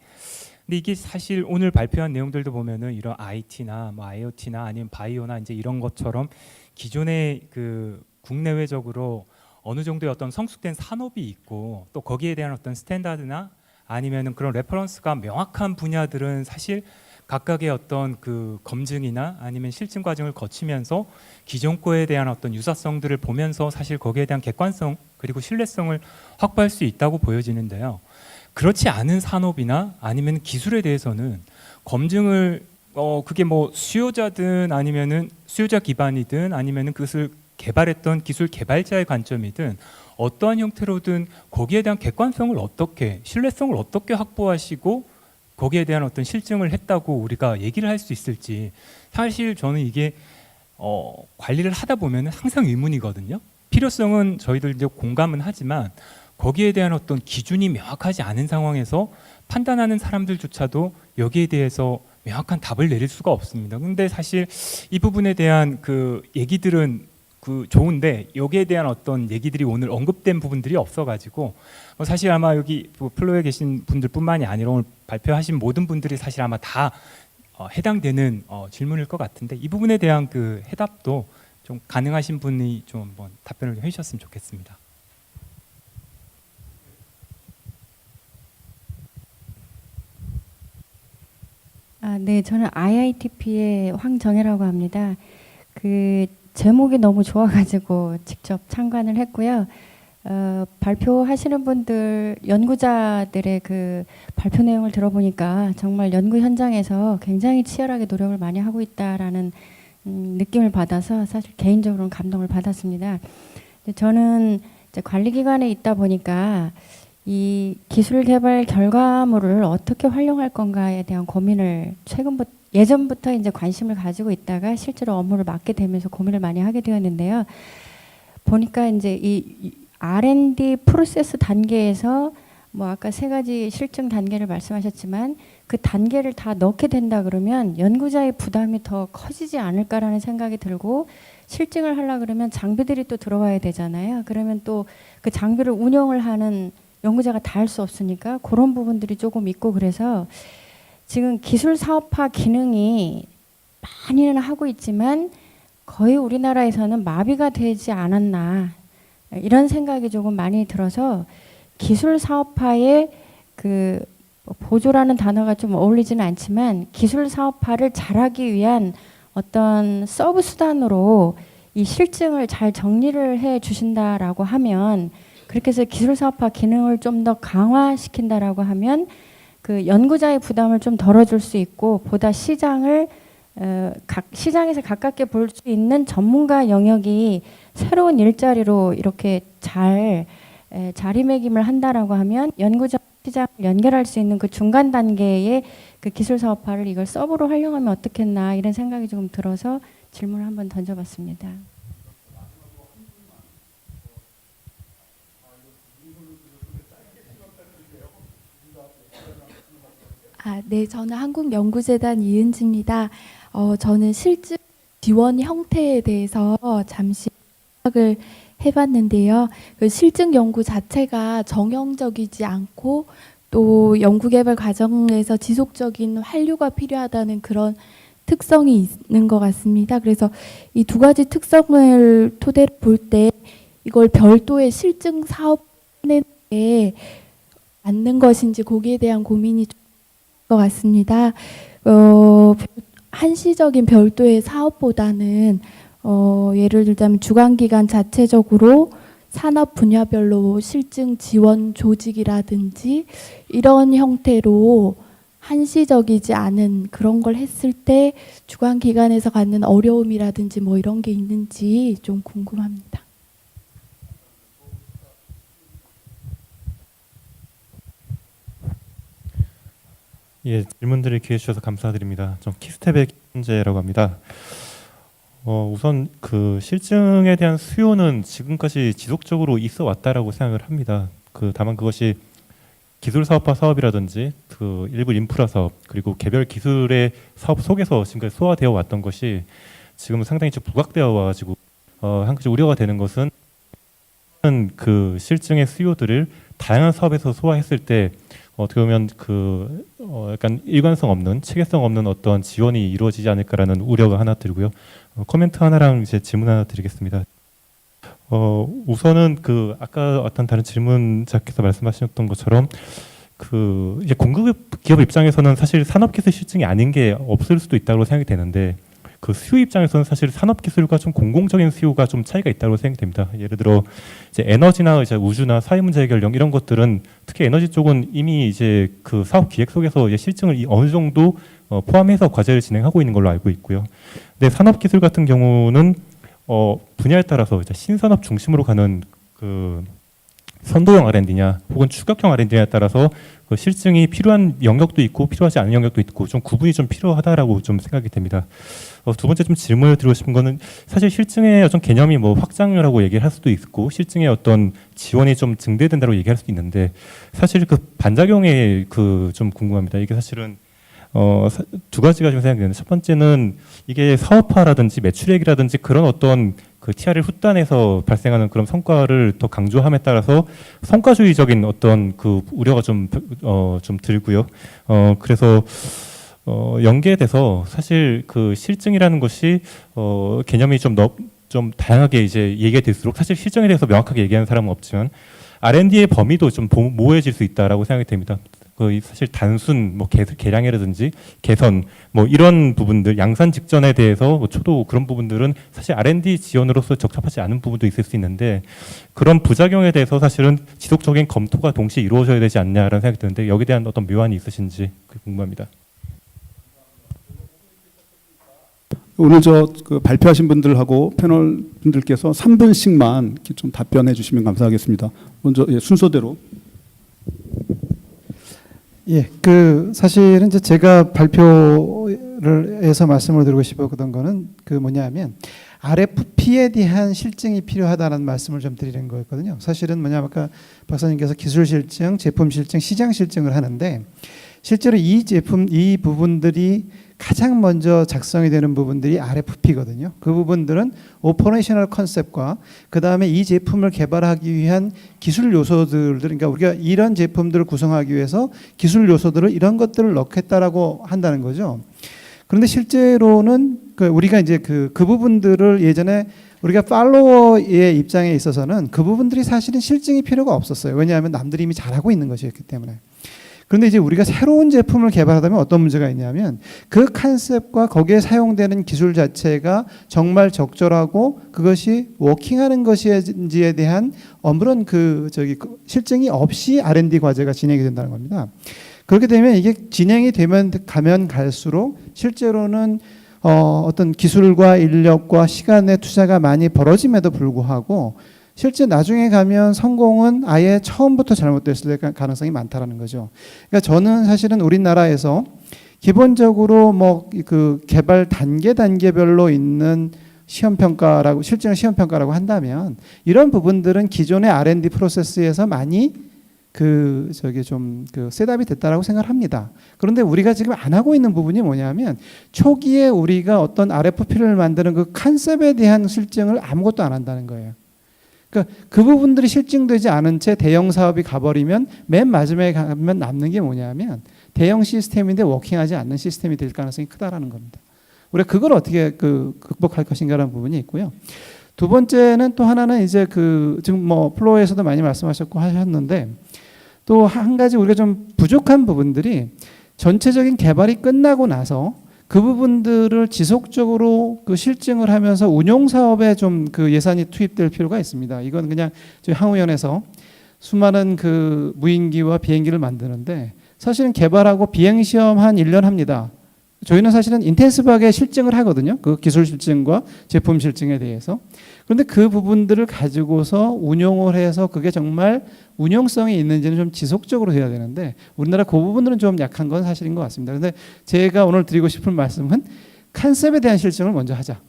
근데 이게 사실 오늘 발표한 내용들도 보면은 이런 IT나 뭐 IoT나 아니면 바이오나 이제 이런 것처럼 기존의 그 국내외적으로 어느 정도의 어떤 성숙된 산업이 있고 또 거기에 대한 어떤 스탠다드나 아니면은 그런 레퍼런스가 명확한 분야들은 사실 각각의 어떤 그 검증이나 아니면 실증 과정을 거치면서 기존 거에 대한 어떤 유사성들을 보면서 사실 거기에 대한 객관성 그리고 신뢰성을 확보할 수 있다고 보여지는데요. 그렇지 않은 산업이나 아니면 기술에 대해서는 검증을 그게 뭐 수요자든 아니면은 수요자 기반이든 아니면은 그것을 개발했던 기술 개발자의 관점이든 어떠한 형태로든 거기에 대한 객관성을 어떻게, 신뢰성을 어떻게 확보하시고 거기에 대한 어떤 실증을 했다고 우리가 얘기를 할 수 있을지 사실 저는 이게 관리를 하다 보면 항상 의문이거든요. 필요성은 저희들 이제 공감은 하지만 거기에 대한 어떤 기준이 명확하지 않은 상황에서 판단하는 사람들조차도 여기에 대해서 명확한 답을 내릴 수가 없습니다. 근데 사실 이 부분에 대한 그 얘기들은 그 좋은데 여기에 대한 어떤 얘기들이 오늘 언급된 부분들이 없어가지고 사실 아마 여기 플로에 계신 분들뿐만이 아니라 오늘 발표하신 모든 분들이 사실 아마 다 해당되는 질문일 것 같은데 이 부분에 대한 그 해답도 좀 가능하신 분이 좀 한번 답변을 해주셨으면 좋겠습니다. 네, 저는 IITP의 황정혜라고 합니다. 그 제목이 너무 좋아가지고 직접 참관을 했고요. 발표하시는 분들, 연구자들의 그 발표 내용을 들어보니까 정말 연구 현장에서 굉장히 치열하게 노력을 많이 하고 있다라는 느낌을 받아서 사실 개인적으로는 감동을 받았습니다. 저는 이제 관리기관에 있다 보니까 이 기술 개발 결과물을 어떻게 활용할 건가에 대한 고민을 예전부터 이제 관심을 가지고 있다가 실제로 업무를 맡게 되면서 고민을 많이 하게 되었는데요. 보니까 이제 이 R&D 프로세스 단계에서 뭐 아까 3가지 실증 단계를 말씀하셨지만 그 단계를 다 넣게 된다 그러면 연구자의 부담이 더 커지지 않을까라는 생각이 들고 실증을 하려 그러면 장비들이 또 들어와야 되잖아요. 그러면 또 그 장비를 운영을 하는 연구자가 다 할 수 없으니까 그런 부분들이 조금 있고 그래서 지금 기술 사업화 기능이 많이는 하고 있지만 거의 우리나라에서는 마비가 되지 않았나 이런 생각이 조금 많이 들어서 기술 사업화의 그 보조라는 단어가 좀 어울리지는 않지만 기술 사업화를 잘하기 위한 어떤 서브 수단으로 이 실증을 잘 정리를 해 주신다라고 하면 그렇게 해서 기술 사업화 기능을 좀 더 강화시킨다라고 하면 그 연구자의 부담을 좀 덜어줄 수 있고 보다 시장에서 가깝게 볼 수 있는 전문가 영역이 새로운 일자리로 이렇게 잘 자리매김을 한다라고 하면 연구자 시장을 연결할 수 있는 그 중간 단계의 그 기술 사업화를 이걸 서브로 활용하면 어떻겠나 이런 생각이 조금 들어서 질문을 한번 던져봤습니다. 네, 저는 한국연구재단 이은지입니다. 저는 실증 지원 형태에 대해서 잠시 생각을 해봤는데요. 그 실증 연구 자체가 정형적이지 않고 또 연구개발 과정에서 지속적인 환류가 필요하다는 그런 특성이 있는 것 같습니다. 그래서 이 2가지 특성을 토대로 볼 때 이걸 별도의 실증 사업에 맞는 것인지 거기에 대한 고민이 것 같습니다. 한시적인 별도의 사업보다는 예를 들자면 주관기관 자체적으로 산업 분야별로 실증 지원 조직이라든지 이런 형태로 한시적이지 않은 그런 걸 했을 때 주관기관에서 갖는 어려움이라든지 뭐 이런 게 있는지 좀 궁금합니다. 예, 질문들을 기회 주셔서 감사드립니다. 전 키스텝의 김재라고 합니다. 우선 그 실증에 대한 수요는 지금까지 지속적으로 있어 왔다라고 생각을 합니다. 다만 그것이 기술 사업화 사업이라든지 그 일부 인프라 사업 그리고 개별 기술의 사업 속에서 지금까지 소화되어 왔던 것이 지금 상당히 좀 부각되어 와가지고 한 가지 우려가 되는 것은 그 실증의 수요들을 다양한 사업에서 소화했을 때 어떻게 보면 약간 일관성 없는 체계성 없는 어떤 지원이 이루어지지 않을까라는 우려가 하나 들고요. 코멘트 하나랑 이제 질문 하나 드리겠습니다. 우선은 아까 어떤 다른 질문자께서 말씀하셨던 것처럼 이제 공급 기업 입장에서는 사실 산업기술 실증이 아닌 게 없을 수도 있다고 생각이 되는데 그 수요 입장에서는 사실 산업기술과 좀 공공적인 수요가 좀 차이가 있다고 생각이 됩니다. 예를 들어 이제 에너지나 이제 우주나 사회문제 해결력 이런 것들은 특히 에너지 쪽은 이미 이제 그 사업 기획 속에서 이제 실증을 어느 정도 포함해서 과제를 진행하고 있는 걸로 알고 있고요. 근데 산업기술 같은 경우는 분야에 따라서 이제 신산업 중심으로 가는 그 선도형 R&D냐 혹은 추격형 R&D냐에 따라서 그 실증이 필요한 영역도 있고 필요하지 않은 영역도 있고 좀 구분이 좀 필요하다라고 좀 생각이 됩니다. 두 번째 좀 질문을 드리고 싶은 거는 사실 실증의 어떤 개념이 뭐 확장이라고 얘기를 할 수도 있고 실증의 어떤 지원이 좀 증대된다고 얘기할 수도 있는데 사실 그 반작용에 그 좀 궁금합니다. 이게 사실은 두 가지가 좀 생각이 드는데 첫 번째는 이게 사업화라든지 매출액이라든지 그런 어떤 그 TR을 훗단에서 발생하는 그런 성과를 더 강조함에 따라서 성과주의적인 어떤 그 우려가 좀 들고요. 그래서 연계돼서 사실 그 실증이라는 것이 개념이 좀 다양하게 이제 얘기가 될수록 사실 실증에 대해서 명확하게 얘기하는 사람은 없지만 R&D의 범위도 좀 모호해질 수 있다라고 생각이 됩니다. 그 사실 단순 뭐 개량이라든지 개선 뭐 이런 부분들 양산 직전에 대해서 뭐 초도 그런 부분들은 사실 R&D 지원으로서 적합하지 않은 부분도 있을 수 있는데 그런 부작용에 대해서 사실은 지속적인 검토가 동시에 이루어져야 되지 않냐라는 생각이 드는데 여기에 대한 어떤 묘안이 있으신지 궁금합니다. 오늘 그 발표하신 분들하고 패널 분들께서 3분씩만 좀 답변해 주시면 감사하겠습니다. 먼저 순서대로. 예, 그 사실은 이제 제가 발표를 해서 말씀을 드리고 싶었던 거는 그 뭐냐면 RFP에 대한 실증이 필요하다는 말씀을 좀 드리는 거였거든요. 사실은 뭐냐면 아까 박사님께서 기술 실증, 제품 실증, 시장 실증을 하는데 실제로 이 부분들이 가장 먼저 작성이 되는 부분들이 RFP거든요. 그 부분들은 오퍼레이셔널 컨셉과 그 다음에 이 제품을 개발하기 위한 기술 요소들, 그러니까 우리가 이런 제품들을 구성하기 위해서 기술 요소들을 이런 것들을 넣겠다라고 한다는 거죠. 그런데 실제로는 우리가 이제 그 부분들을 예전에 우리가 팔로워의 입장에 있어서는 그 부분들이 사실은 실증이 필요가 없었어요. 왜냐하면 남들이 이미 잘하고 있는 것이었기 때문에. 그런데 이제 우리가 새로운 제품을 개발하다면 어떤 문제가 있냐면 그 컨셉과 거기에 사용되는 기술 자체가 정말 적절하고 그것이 워킹하는 것인지에 대한 아무런 실증이 없이 R&D 과제가 진행이 된다는 겁니다. 그렇게 되면 이게 진행이 가면 갈수록 실제로는 어떤 기술과 인력과 시간의 투자가 많이 벌어짐에도 불구하고 실제 나중에 가면 성공은 아예 처음부터 잘못됐을 가능성이 많다라는 거죠. 그러니까 저는 사실은 우리나라에서 기본적으로 뭐 그 개발 단계별로 있는 시험평가라고 실증 시험평가라고 한다면 이런 부분들은 기존의 R&D 프로세스에서 많이 좀 셋업이 됐다라고 생각을 합니다. 그런데 우리가 지금 안 하고 있는 부분이 뭐냐면 초기에 우리가 어떤 RFP를 만드는 그 컨셉에 대한 실증을 아무것도 안 한다는 거예요. 그러니까 그 부분들이 실증되지 않은 채 대형 사업이 가버리면 맨 마지막에 가면 남는 게 뭐냐면 대형 시스템인데 워킹하지 않는 시스템이 될 가능성이 크다라는 겁니다. 우리가 그걸 어떻게 극복할 것인가라는 부분이 있고요. 두 번째는 또 하나는 이제 지금 뭐 플로어에서도 많이 말씀하셨고 하셨는데 또 한 가지 우리가 좀 부족한 부분들이 전체적인 개발이 끝나고 나서 그 부분들을 지속적으로 실증을 하면서 운용 사업에 좀 예산이 투입될 필요가 있습니다. 이건 그냥 저희 항우연에서 수많은 무인기와 비행기를 만드는데 사실은 개발하고 비행 시험 한 1년 합니다. 저희는 사실은 인텐시브하게 실증을 하거든요. 그 기술 실증과 제품 실증에 대해서. 그런데 그 부분들을 가지고서 운용을 해서 그게 정말 운용성이 있는지는 좀 지속적으로 해야 되는데 우리나라 그 부분들은 좀 약한 건 사실인 것 같습니다. 그런데 제가 오늘 드리고 싶은 말씀은 컨셉에 대한 실증을 먼저 하자.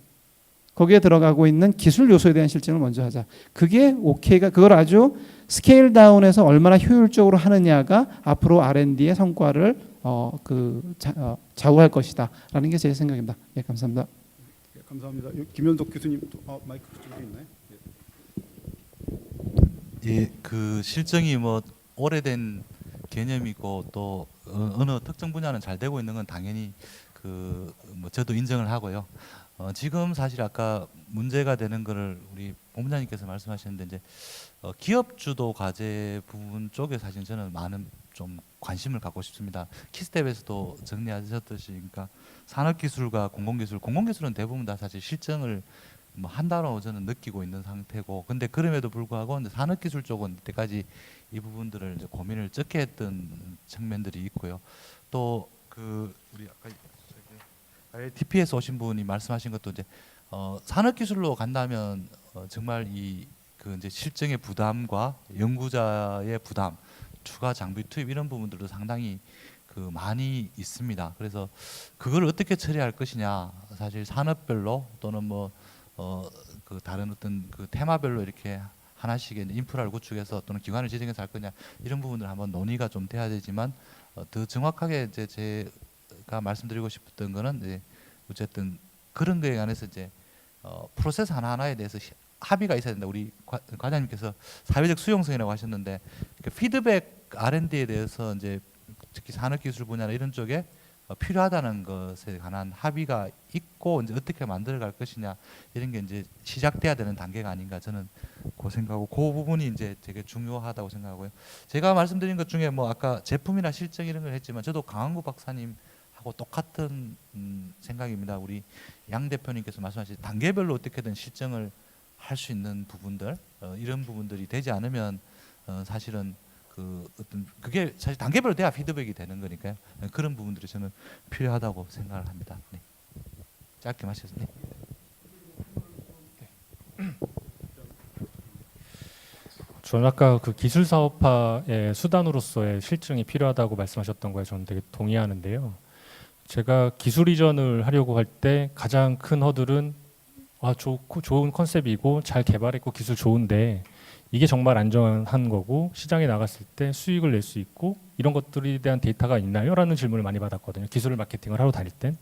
거기에 들어가고 있는 기술 요소에 대한 실증을 먼저 하자. 그게 오케이가 그걸 아주 스케일 다운해서 얼마나 효율적으로 하느냐가 앞으로 R&D의 성과를 좌우할 것이다라는 게 제 생각입니다. 예, 감사합니다. 네, 감사합니다. 김현덕 교수님 마이크 쪽에 있나요? 예, 그 실증이 뭐 오래된 개념이고 또 어느 특정 분야는 잘 되고 있는 건 당연히 뭐 저도 인정을 하고요. 지금 사실 아까 문제가 되는 거를 우리 본부장님께서 말씀하셨는데 이제 기업 주도 과제 부분 쪽에 사실 저는 많은 좀 관심을 갖고 싶습니다. 키스텝에서도 정리하셨듯이 그러니까 산업기술과 공공기술은 대부분 다 사실 실증을 뭐 한다고 저는 느끼고 있는 상태고 근데 그럼에도 불구하고 이제 산업기술 쪽은 이때까지 이 부분들을 이제 고민을 적게 했던 측면들이 있고요. 또 우리 아까 TP에서 오신 분이 말씀하신 것도 이제 산업기술로 간다면 정말 이 그 이제 실증의 부담과 연구자의 부담, 추가 장비 투입 이런 부분들도 상당히 그 많이 있습니다. 그래서 그걸 어떻게 처리할 것이냐, 사실 산업별로 또는 뭐 그 다른 어떤 그 테마별로 이렇게 하나씩의 인프라를 구축해서 또는 기관을 지정해서 할 거냐, 이런 부분들 한번 논의가 좀 돼야 되지만 더 정확하게 이제 제가 말씀드리고 싶었던 거는 이제 어쨌든 그런 거에 관해서 이제 프로세스 하나하나에 대해서 합의가 있어야 된다. 우리 과장님께서 사회적 수용성이라고 하셨는데, 그 피드백 R&D에 대해서 이제 특히 산업기술 분야나 이런 쪽에 필요하다는 것에 관한 합의가 있고 이제 어떻게 만들어갈 것이냐, 이런 게 이제 시작돼야 되는 단계가 아닌가, 저는 그 생각하고, 그 부분이 이제 되게 중요하다고 생각하고요. 제가 말씀드린 것 중에 뭐 아까 제품이나 실증 이런 걸 했지만 저도 강한구 박사님하고 똑같은 생각입니다. 우리 양 대표님께서 말씀하신 단계별로 어떻게든 실증을 할 수 있는 부분들, 이런 부분들이 되지 않으면 사실은 그 어떤 그게 사실 단계별로 돼야 피드백이 되는 거니까요. 그런 부분들이 저는 필요하다고 생각을 합니다. 네. 짧게 마셨습니다. 저는 아까 그 기술 사업화의 수단으로서의 실증이 필요하다고 말씀하셨던 거에 저는 되게 동의하는데요. 제가 기술 이전을 하려고 할 때 가장 큰 허들은 좋은 컨셉이고 잘 개발했고 기술 좋은데 이게 정말 안전한 거고 시장에 나갔을 때 수익을 낼 수 있고 이런 것들에 대한 데이터가 있나요? 라는 질문을 많이 받았거든요. 기술 마케팅을 하러 다닐 땐.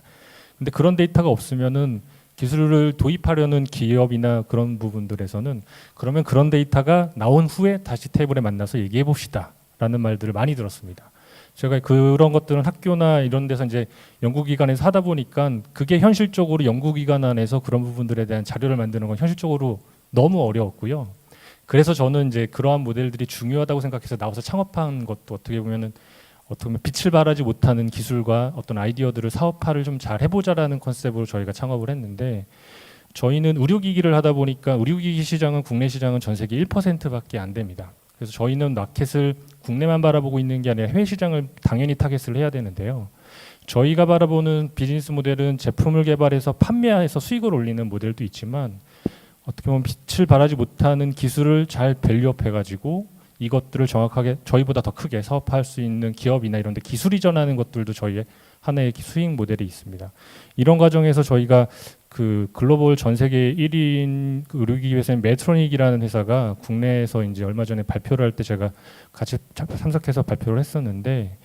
근데 그런 데이터가 없으면은 기술을 도입하려는 기업이나 그런 부분들에서는 그러면 그런 데이터가 나온 후에 다시 테이블에 만나서 얘기해 봅시다 라는 말들을 많이 들었습니다. 제가 그런 것들은 학교나 이런 데서 이제 연구기관에서 하다 보니까 그게 현실적으로 연구기관 안에서 그런 부분들에 대한 자료를 만드는 건 현실적으로 너무 어려웠고요. 그래서 저는 이제 그러한 모델들이 중요하다고 생각해서 나와서 창업한 것도 어떻게 보면 빛을 발하지 못하는 기술과 어떤 아이디어들을 사업화를 좀 잘 해보자라는 컨셉으로 저희가 창업을 했는데, 저희는 의료기기를 하다 보니까 의료기기 시장은 국내 시장은 전 세계 1%밖에 안 됩니다. 그래서 저희는 마켓을 국내만 바라보고 있는 게 아니라 해외 시장을 당연히 타겟을 해야 되는데요. 저희가 바라보는 비즈니스 모델은 제품을 개발해서 판매해서 수익을 올리는 모델도 있지만, 어떻게 보면 빛을 발하지 못하는 기술을 잘 밸류업 해가지고 이것들을 정확하게 저희보다 더 크게 사업화할 수 있는 기업이나 이런 데 기술 이전하는 것들도 저희의 하나의 수익 모델이 있습니다. 이런 과정에서 저희가 그 글로벌 전 세계 1인 의료기기 회사인 메트로닉이라는 회사가 국내에서 이제 얼마 전에 발표를 할 때 제가 같이 참석해서 발표를 했었는데,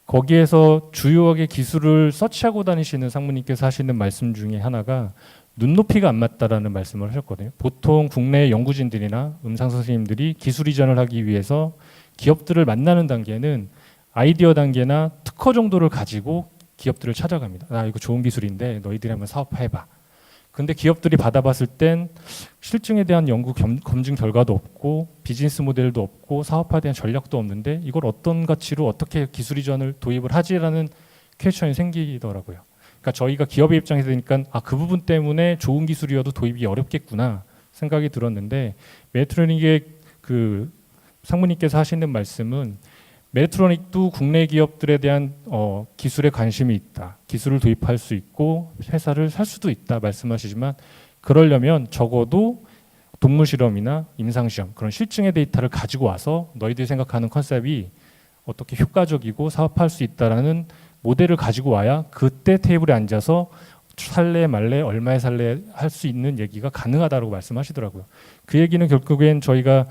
거기에서 주요하게 기술을 서치하고 다니시는 상무님께서 하시는 말씀 중에 하나가 눈높이가 안 맞다라는 말씀을 하셨거든요. 보통 국내 연구진들이나 음상 선생님들이 기술 이전을 하기 위해서 기업들을 만나는 단계는 아이디어 단계나 특허 정도를 가지고 기업들을 찾아갑니다. 이거 좋은 기술인데 너희들이 한번 사업화해봐. 근데 기업들이 받아봤을 땐 실증에 대한 연구 검증 결과도 없고 비즈니스 모델도 없고 사업화에 대한 전략도 없는데 이걸 어떤 가치로 어떻게 기술 이전을 도입을 하지라는 퀘스천이 생기더라고요. 그러니까 저희가 기업의 입장에서 되니까 그 부분 때문에 좋은 기술이어도 도입이 어렵겠구나 생각이 들었는데, 메트로닉의 그 상무님께서 하시는 말씀은 메트로닉도 국내 기업들에 대한 기술에 관심이 있다. 기술을 도입할 수 있고 회사를 살 수도 있다 말씀하시지만, 그러려면 적어도 동물 실험이나 임상 시험 그런 실증의 데이터를 가지고 와서 너희들이 생각하는 컨셉이 어떻게 효과적이고 사업할 수 있다라는 모델을 가지고 와야 그때 테이블에 앉아서 살래 말래 얼마에 살래 할 수 있는 얘기가 가능하다고 말씀하시더라고요. 그 얘기는 결국엔 저희가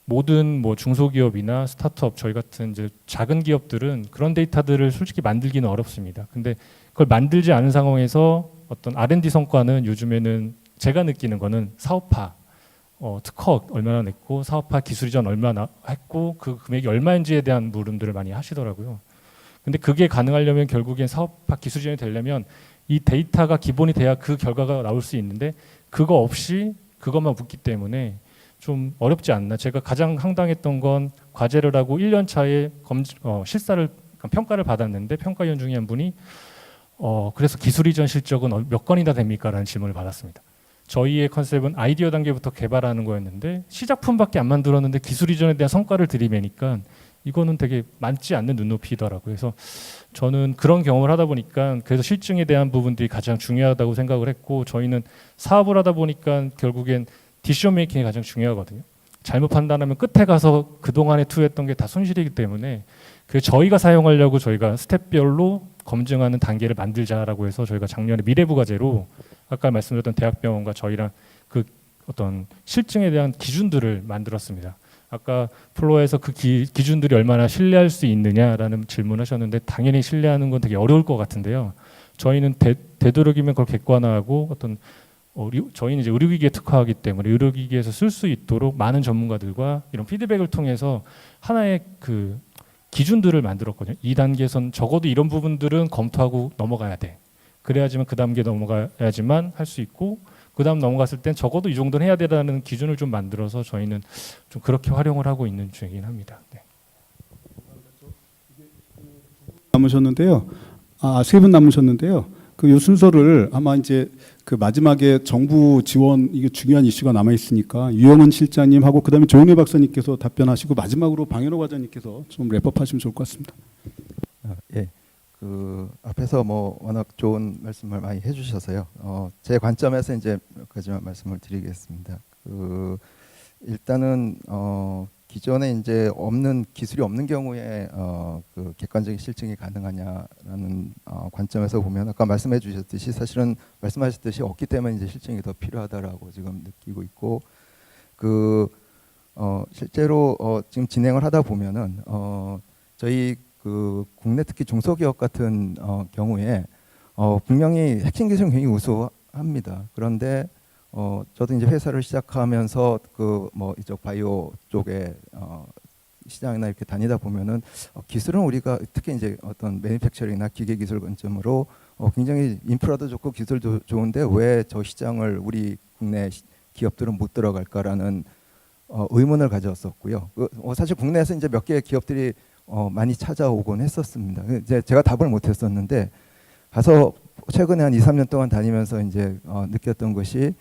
모든 뭐 중소기업이나 스타트업, 저희 같은 이제 작은 기업들은 그런 데이터들을 솔직히 만들기는 어렵습니다. 근데 그걸 만들지 않은 상황에서 어떤 R&D 성과는 요즘에는 제가 느끼는 거는 사업화, 특허 얼마나 냈고 사업화 기술 이전 얼마나 했고 그 금액이 얼마인지에 대한 물음들을 많이 하시더라고요. 근데 그게 가능하려면 결국엔 사업화 기술 이전이 되려면 이 데이터가 기본이 돼야 그 결과가 나올 수 있는데 그거 없이 그것만 묻기 때문에 좀 어렵지 않나. 제가 가장 황당했던 건 과제를 하고 1년 차에 실사를 평가를 받았는데 평가위원 중에 한 분이 그래서 기술 이전 실적은 몇 건이나 됩니까? 라는 질문을 받았습니다. 저희의 컨셉은 아이디어 단계부터 개발하는 거였는데 시작품밖에 안 만들었는데 기술 이전에 대한 성과를 들이매니까 이거는 되게 많지 않는 눈높이더라고요. 그래서 저는 그런 경험을 하다 보니까 그래서 실증에 대한 부분들이 가장 중요하다고 생각을 했고, 저희는 사업을 하다 보니까 결국엔 디시전 메이킹이 가장 중요하거든요. 잘못 판단하면 끝에 가서 그동안에 투여했던 게 다 손실이기 때문에 그 저희가 사용하려고 저희가 스텝별로 검증하는 단계를 만들자라고 해서 저희가 작년에 미래부가제로 아까 말씀드렸던 대학병원과 저희랑 그 어떤 실증에 대한 기준들을 만들었습니다. 아까 플로어에서 그 기준들이 얼마나 신뢰할 수 있느냐라는 질문하셨는데 당연히 신뢰하는 건 되게 어려울 것 같은데요. 저희는 되도록이면 그걸 객관화하고 어떤 저희는 이제 의료기기에 특화하기 때문에 의료기기에서 쓸 수 있도록 많은 전문가들과 이런 피드백을 통해서 하나의 그 기준들을 만들었거든요. 2단계선 적어도 이런 부분들은 검토하고 넘어가야 돼. 그래야지만 그 단계 넘어가야지만 할 수 있고 그 다음 넘어갔을 땐 적어도 이 정도는 해야 되라는 기준을 좀 만들어서 저희는 좀 그렇게 활용을 하고 있는 중이긴 합니다. 네. 남으셨는데요. 세 분 남으셨는데요. 그 요 순서를 아마 이제 그 마지막에 정부 지원 이게 중요한 이슈가 남아 있으니까 유영은 실장님하고 그다음에 조영래 박사님께서 답변하시고 마지막으로 방현호 과장님께서 좀 랩업하시면 좋을 것 같습니다. 예. 그 앞에서 뭐 워낙 좋은 말씀을 많이 해주셔서요. 제 관점에서 이제 몇 가지만 말씀을 드리겠습니다. 그 일단은 기존에 이제 기술이 없는 경우에 그 객관적인 실증이 가능하냐라는 관점에서 보면 아까 말씀해 주셨듯이 사실은 말씀하셨듯이 없기 때문에 이제 실증이 더 필요하다라고 지금 느끼고 있고 그 실제로 지금 진행을 하다 보면은 저희 그 국내 특히 중소기업 같은 경우에 분명히 핵심 기술은 굉장히 우수합니다. 그런데 저도 이제 회사를 시작하면서 그 뭐 이쪽 바이오 쪽에 시장이나 이렇게 다니다 보면은 기술은 우리가 특히 이제 어떤 매니팩처링이나 기계 기술 관점으로 굉장히 인프라도 좋고 기술도 좋은데 왜 저 시장을 우리 국내 기업들은 못 들어갈까라는 의문을 가졌었고요. 사실 국내에서 이제 몇 개의 기업들이 많이 찾아오곤 했었습니다. 이제 제가 답을 못했었는데 가서 최근에 한 2, 3년 동안 다니면서 이제 느꼈던 것이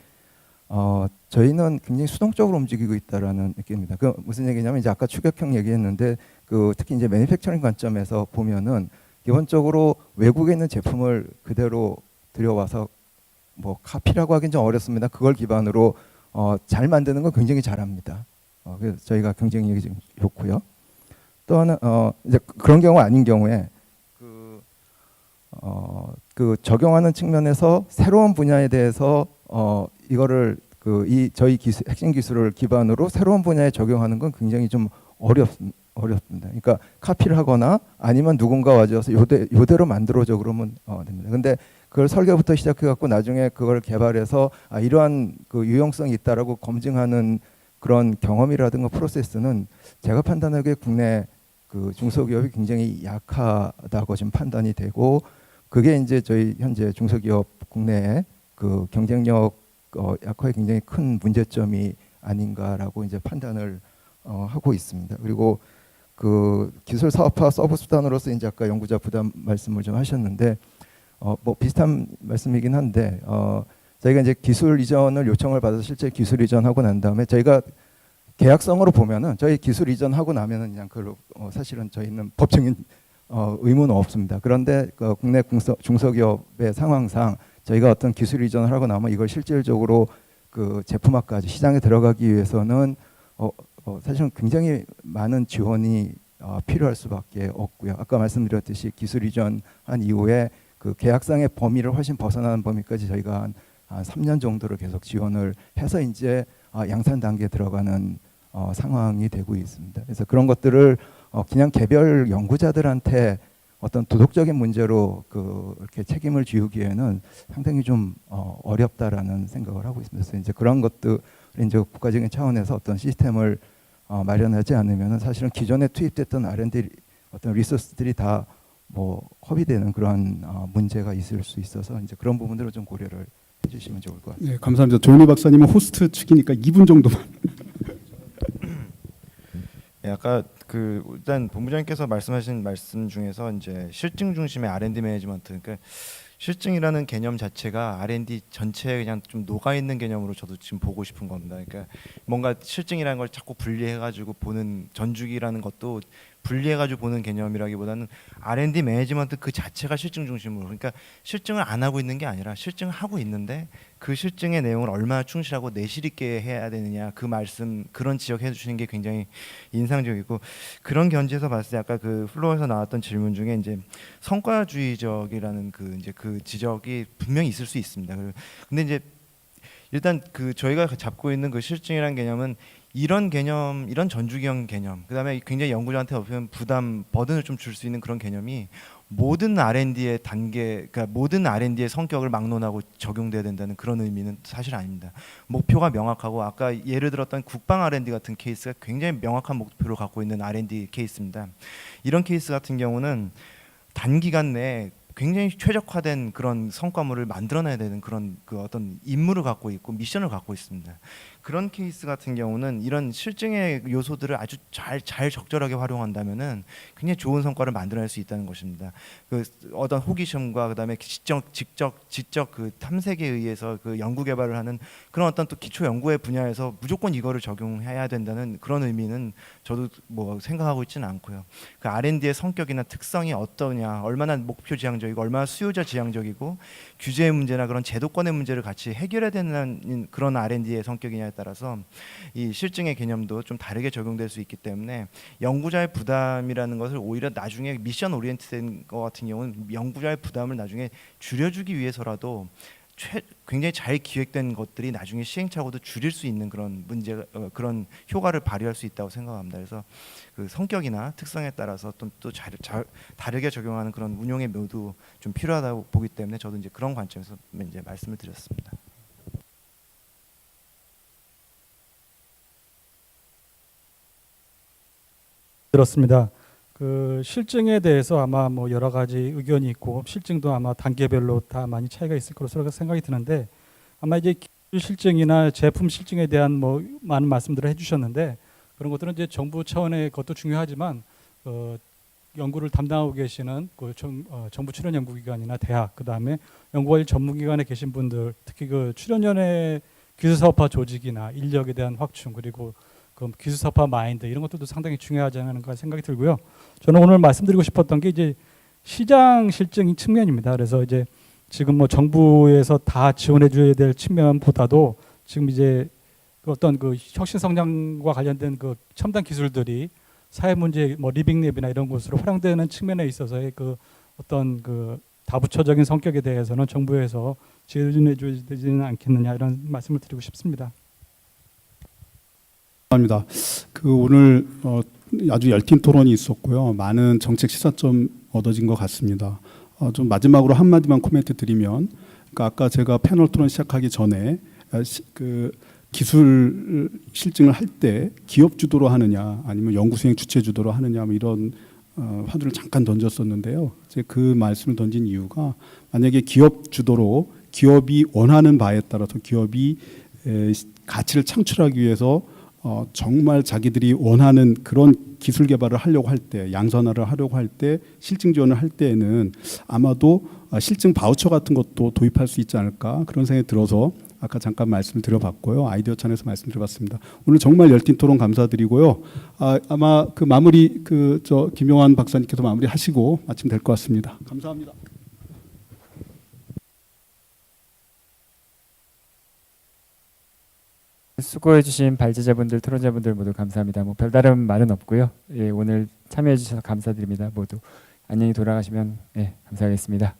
저희는 굉장히 수동적으로 움직이고 있다라는 느낌입니다. 그 무슨 얘기냐면 이제 아까 추격형 얘기했는데 그 특히 이제 매니팩처링 관점에서 보면은 기본적으로 외국에 있는 제품을 그대로 들여와서 뭐 카피라고 하긴 좀 어렵습니다. 그걸 기반으로 잘 만드는 건 굉장히 잘합니다. 그래서 저희가 경쟁력이 좀 좋고요. 또 하나 이제 그런 경우 아닌 경우에 그 적용하는 측면에서 새로운 분야에 대해서 이거를 저희 핵심 기술을 기반으로 새로운 분야에 적용하는 건 굉장히 좀 어렵습니다. 그러니까 카피를 하거나 아니면 누군가 와줘서 요대로 만들어줘 그러면 됩니다. 근데 그걸 설계부터 시작해 갖고 나중에 그걸 개발해서 이러한 그 유용성이 있다라고 검증하는 그런 경험이라든가 프로세스는 제가 판단하기에 국내 그 중소기업이 굉장히 약하다고 지금 판단이 되고 그게 이제 저희 현재 중소기업 국내에 그 경쟁력 약화에 굉장히 큰 문제점이 아닌가라고 이제 판단을 하고 있습니다. 그리고 그 기술 사업화 서브 수단으로서 이제 아까 연구자 부담 말씀을 좀 하셨는데 뭐 비슷한 말씀이긴 한데 저희가 이제 기술 이전을 요청을 받아서 실제 기술 이전하고 난 다음에 저희가 계약성으로 보면은 저희 기술 이전하고 나면은 그냥 그걸로 사실은 저희는 법적인 의무는 없습니다. 그런데 그 국내 중소기업의 상황상 저희가 어떤 기술 이전을 하고 나면 이걸 실질적으로 그 제품화까지 시장에 들어가기 위해서는 사실은 굉장히 많은 지원이 필요할 수밖에 없고요. 아까 말씀드렸듯이 기술 이전한 이후에 그 계약상의 범위를 훨씬 벗어나는 범위까지 저희가 한 3년 정도를 계속 지원을 해서 이제 양산 단계에 들어가는 상황이 되고 있습니다. 그래서 그런 것들을 그냥 개별 연구자들한테 어떤 도덕적인 문제로 이렇게 책임을 지우기에는 상당히 좀 어렵다라는 생각을 하고 있습니다. 그래서 이제 그런 것들 이제 국가적인 차원에서 어떤 시스템을 마련하지 않으면 사실은 기존에 투입됐던 R&D 어떤 리소스들이 다 뭐 허비되는 그런 문제가 있을 수 있어서 이제 그런 부분들을 좀 고려를 해주시면 좋을 것 같습니다. 네, 감사합니다. 조윤희 박사님은 호스트 측이니까 2분 정도만. 네, 아까 그 일단 본부장님께서 말씀하신 말씀 중에서 이제 실증 중심의 R&D 매니지먼트, 그러니까 실증이라는 개념 자체가 R&D 전체에 그냥 좀 녹아 있는 개념으로 저도 지금 보고 싶은 겁니다. 그러니까 뭔가 실증이라는 걸 자꾸 분리해가지고 보는, 전주기라는 것도 분리해가지고 보는 개념이라기보다는 R&D 매니지먼트 그 자체가 실증 중심으로, 그러니까 실증을 안 하고 있는 게 아니라 실증을 하고 있는데 그 실증의 내용을 얼마나 충실하고 내실 있게 해야 되느냐, 그 말씀, 그런 지적해 주시는 게 굉장히 인상적이고, 그런 견지에서 봤을 때 아까 그 플로어에서 나왔던 질문 중에 이제 성과주의적이라는 그 지적이 분명히 있을 수 있습니다. 근데 이제 일단 그 저희가 잡고 있는 그 실증이라는 개념은 이런 개념, 이런 전주기형 개념, 그다음에 굉장히 연구자한테 어떤 부담, 버든을 좀 줄 수 있는 그런 개념이 모든 R&D의 단계, 그러니까 모든 R&D의 성격을 막론하고 적용돼야 된다는 그런 의미는 사실 아닙니다. 목표가 명확하고, 아까 예를 들었던 국방 R&D 같은 케이스가 굉장히 명확한 목표를 갖고 있는 R&D 케이스입니다. 이런 케이스 같은 경우는 단기간 내에 굉장히 최적화된 그런 성과물을 만들어내야 되는 그런 그 어떤 임무를 갖고 있고 미션을 갖고 있습니다. 그런 케이스 같은 경우는 이런 실증의 요소들을 아주 잘 적절하게 활용한다면은 굉장히 좋은 성과를 만들어낼 수 있다는 것입니다. 그 어떤 호기심과 그다음에 지적 그 탐색에 의해서 그 연구 개발을 하는 그런 어떤 또 기초 연구의 분야에서 무조건 이거를 적용해야 된다는 그런 의미는 저도 뭐 생각하고 있지는 않고요. 그 R&D의 성격이나 특성이 어떠냐, 얼마나 목표 지향적이고 얼마나 수요자 지향적이고 규제의 문제나 그런 제도권의 문제를 같이 해결해야 되는 그런 R&D의 성격이냐에 따라서 이 실증의 개념도 좀 다르게 적용될 수 있기 때문에 연구자의 부담이라는 것을 오히려 나중에 미션 오리엔티드된 것 같은 경우는 연구자의 부담을 나중에 줄여주기 위해서라도 굉장히 잘 기획된 것들이 나중에 시행착오도 줄일 수 있는 그런 문제, 그런 효과를 발휘할 수 있다고 생각합니다. 그래서 그 성격이나 특성에 따라서 또 다르게 적용하는 그런 운용의 묘도 좀 필요하다고 보기 때문에 저도 이제 그런 관점에서 이제 말씀을 드렸습니다. 들었습니다. 그 실증에 대해서 아마 뭐 여러 가지 의견이 있고 실증도 아마 단계별로 다 많이 차이가 있을 것으로 생각이 드는데, 아마 이제 기술 실증이나 제품 실증에 대한 뭐 많은 말씀들을 해주셨는데, 그런 것들은 이제 정부 차원의 것도 중요하지만 연구를 담당하고 계시는 그 정부 출연 연구기관이나 대학, 그 다음에 연구관리 전문기관에 계신 분들, 특히 그 출연연의 기술사업화 조직이나 인력에 대한 확충, 그리고 그 기술사업화 마인드, 이런 것들도 상당히 중요하지 않은가 생각이 들고요. 저는 오늘 말씀드리고 싶었던 게 이제 시장 실증 측면입니다. 그래서 이제 지금 뭐 정부에서 다 지원해 줘야 될 측면보다도 지금 이제 그 어떤 그 혁신 성장과 관련된 그 첨단 기술들이 사회 문제, 뭐 리빙랩이나 이런 곳으로 활용되는 측면에 있어서의 그 어떤 그 다부처적인 성격에 대해서는 정부에서 지원해 줘야 되지는 않겠느냐, 이런 말씀을 드리고 싶습니다. 감사합니다. 그 오늘 아주 열띤 토론이 있었고요. 많은 정책 시사점 얻어진 것 같습니다. 좀 마지막으로 한 마디만 코멘트 드리면, 그러니까 아까 제가 패널 토론 시작하기 전에 그 기술 실증을 할 때 기업 주도로 하느냐 아니면 연구수행 주체 주도로 하느냐 뭐 이런 화두를 잠깐 던졌었는데요. 이제 그 말씀을 던진 이유가, 만약에 기업 주도로 기업이 원하는 바에 따라서 기업이 가치를 창출하기 위해서 정말 자기들이 원하는 그런 기술 개발을 하려고 할 때, 양산화를 하려고 할 때, 실증 지원을 할 때에는 아마도 실증 바우처 같은 것도 도입할 수 있지 않을까, 그런 생각이 들어서 아까 잠깐 말씀을 드려봤고요. 아이디어 찬에서 말씀드려봤습니다. 오늘 정말 열띤 토론 감사드리고요. 아마 그 마무리 김용환 박사님께서 마무리하시고 마치면 될 것 같습니다. 감사합니다. 수고해주신 발제자분들, 토론자분들 모두 감사합니다. 뭐 별다른 말은 없고요. 예, 오늘 참여해주셔서 감사드립니다. 모두 안녕히 돌아가시면 감사하겠습니다.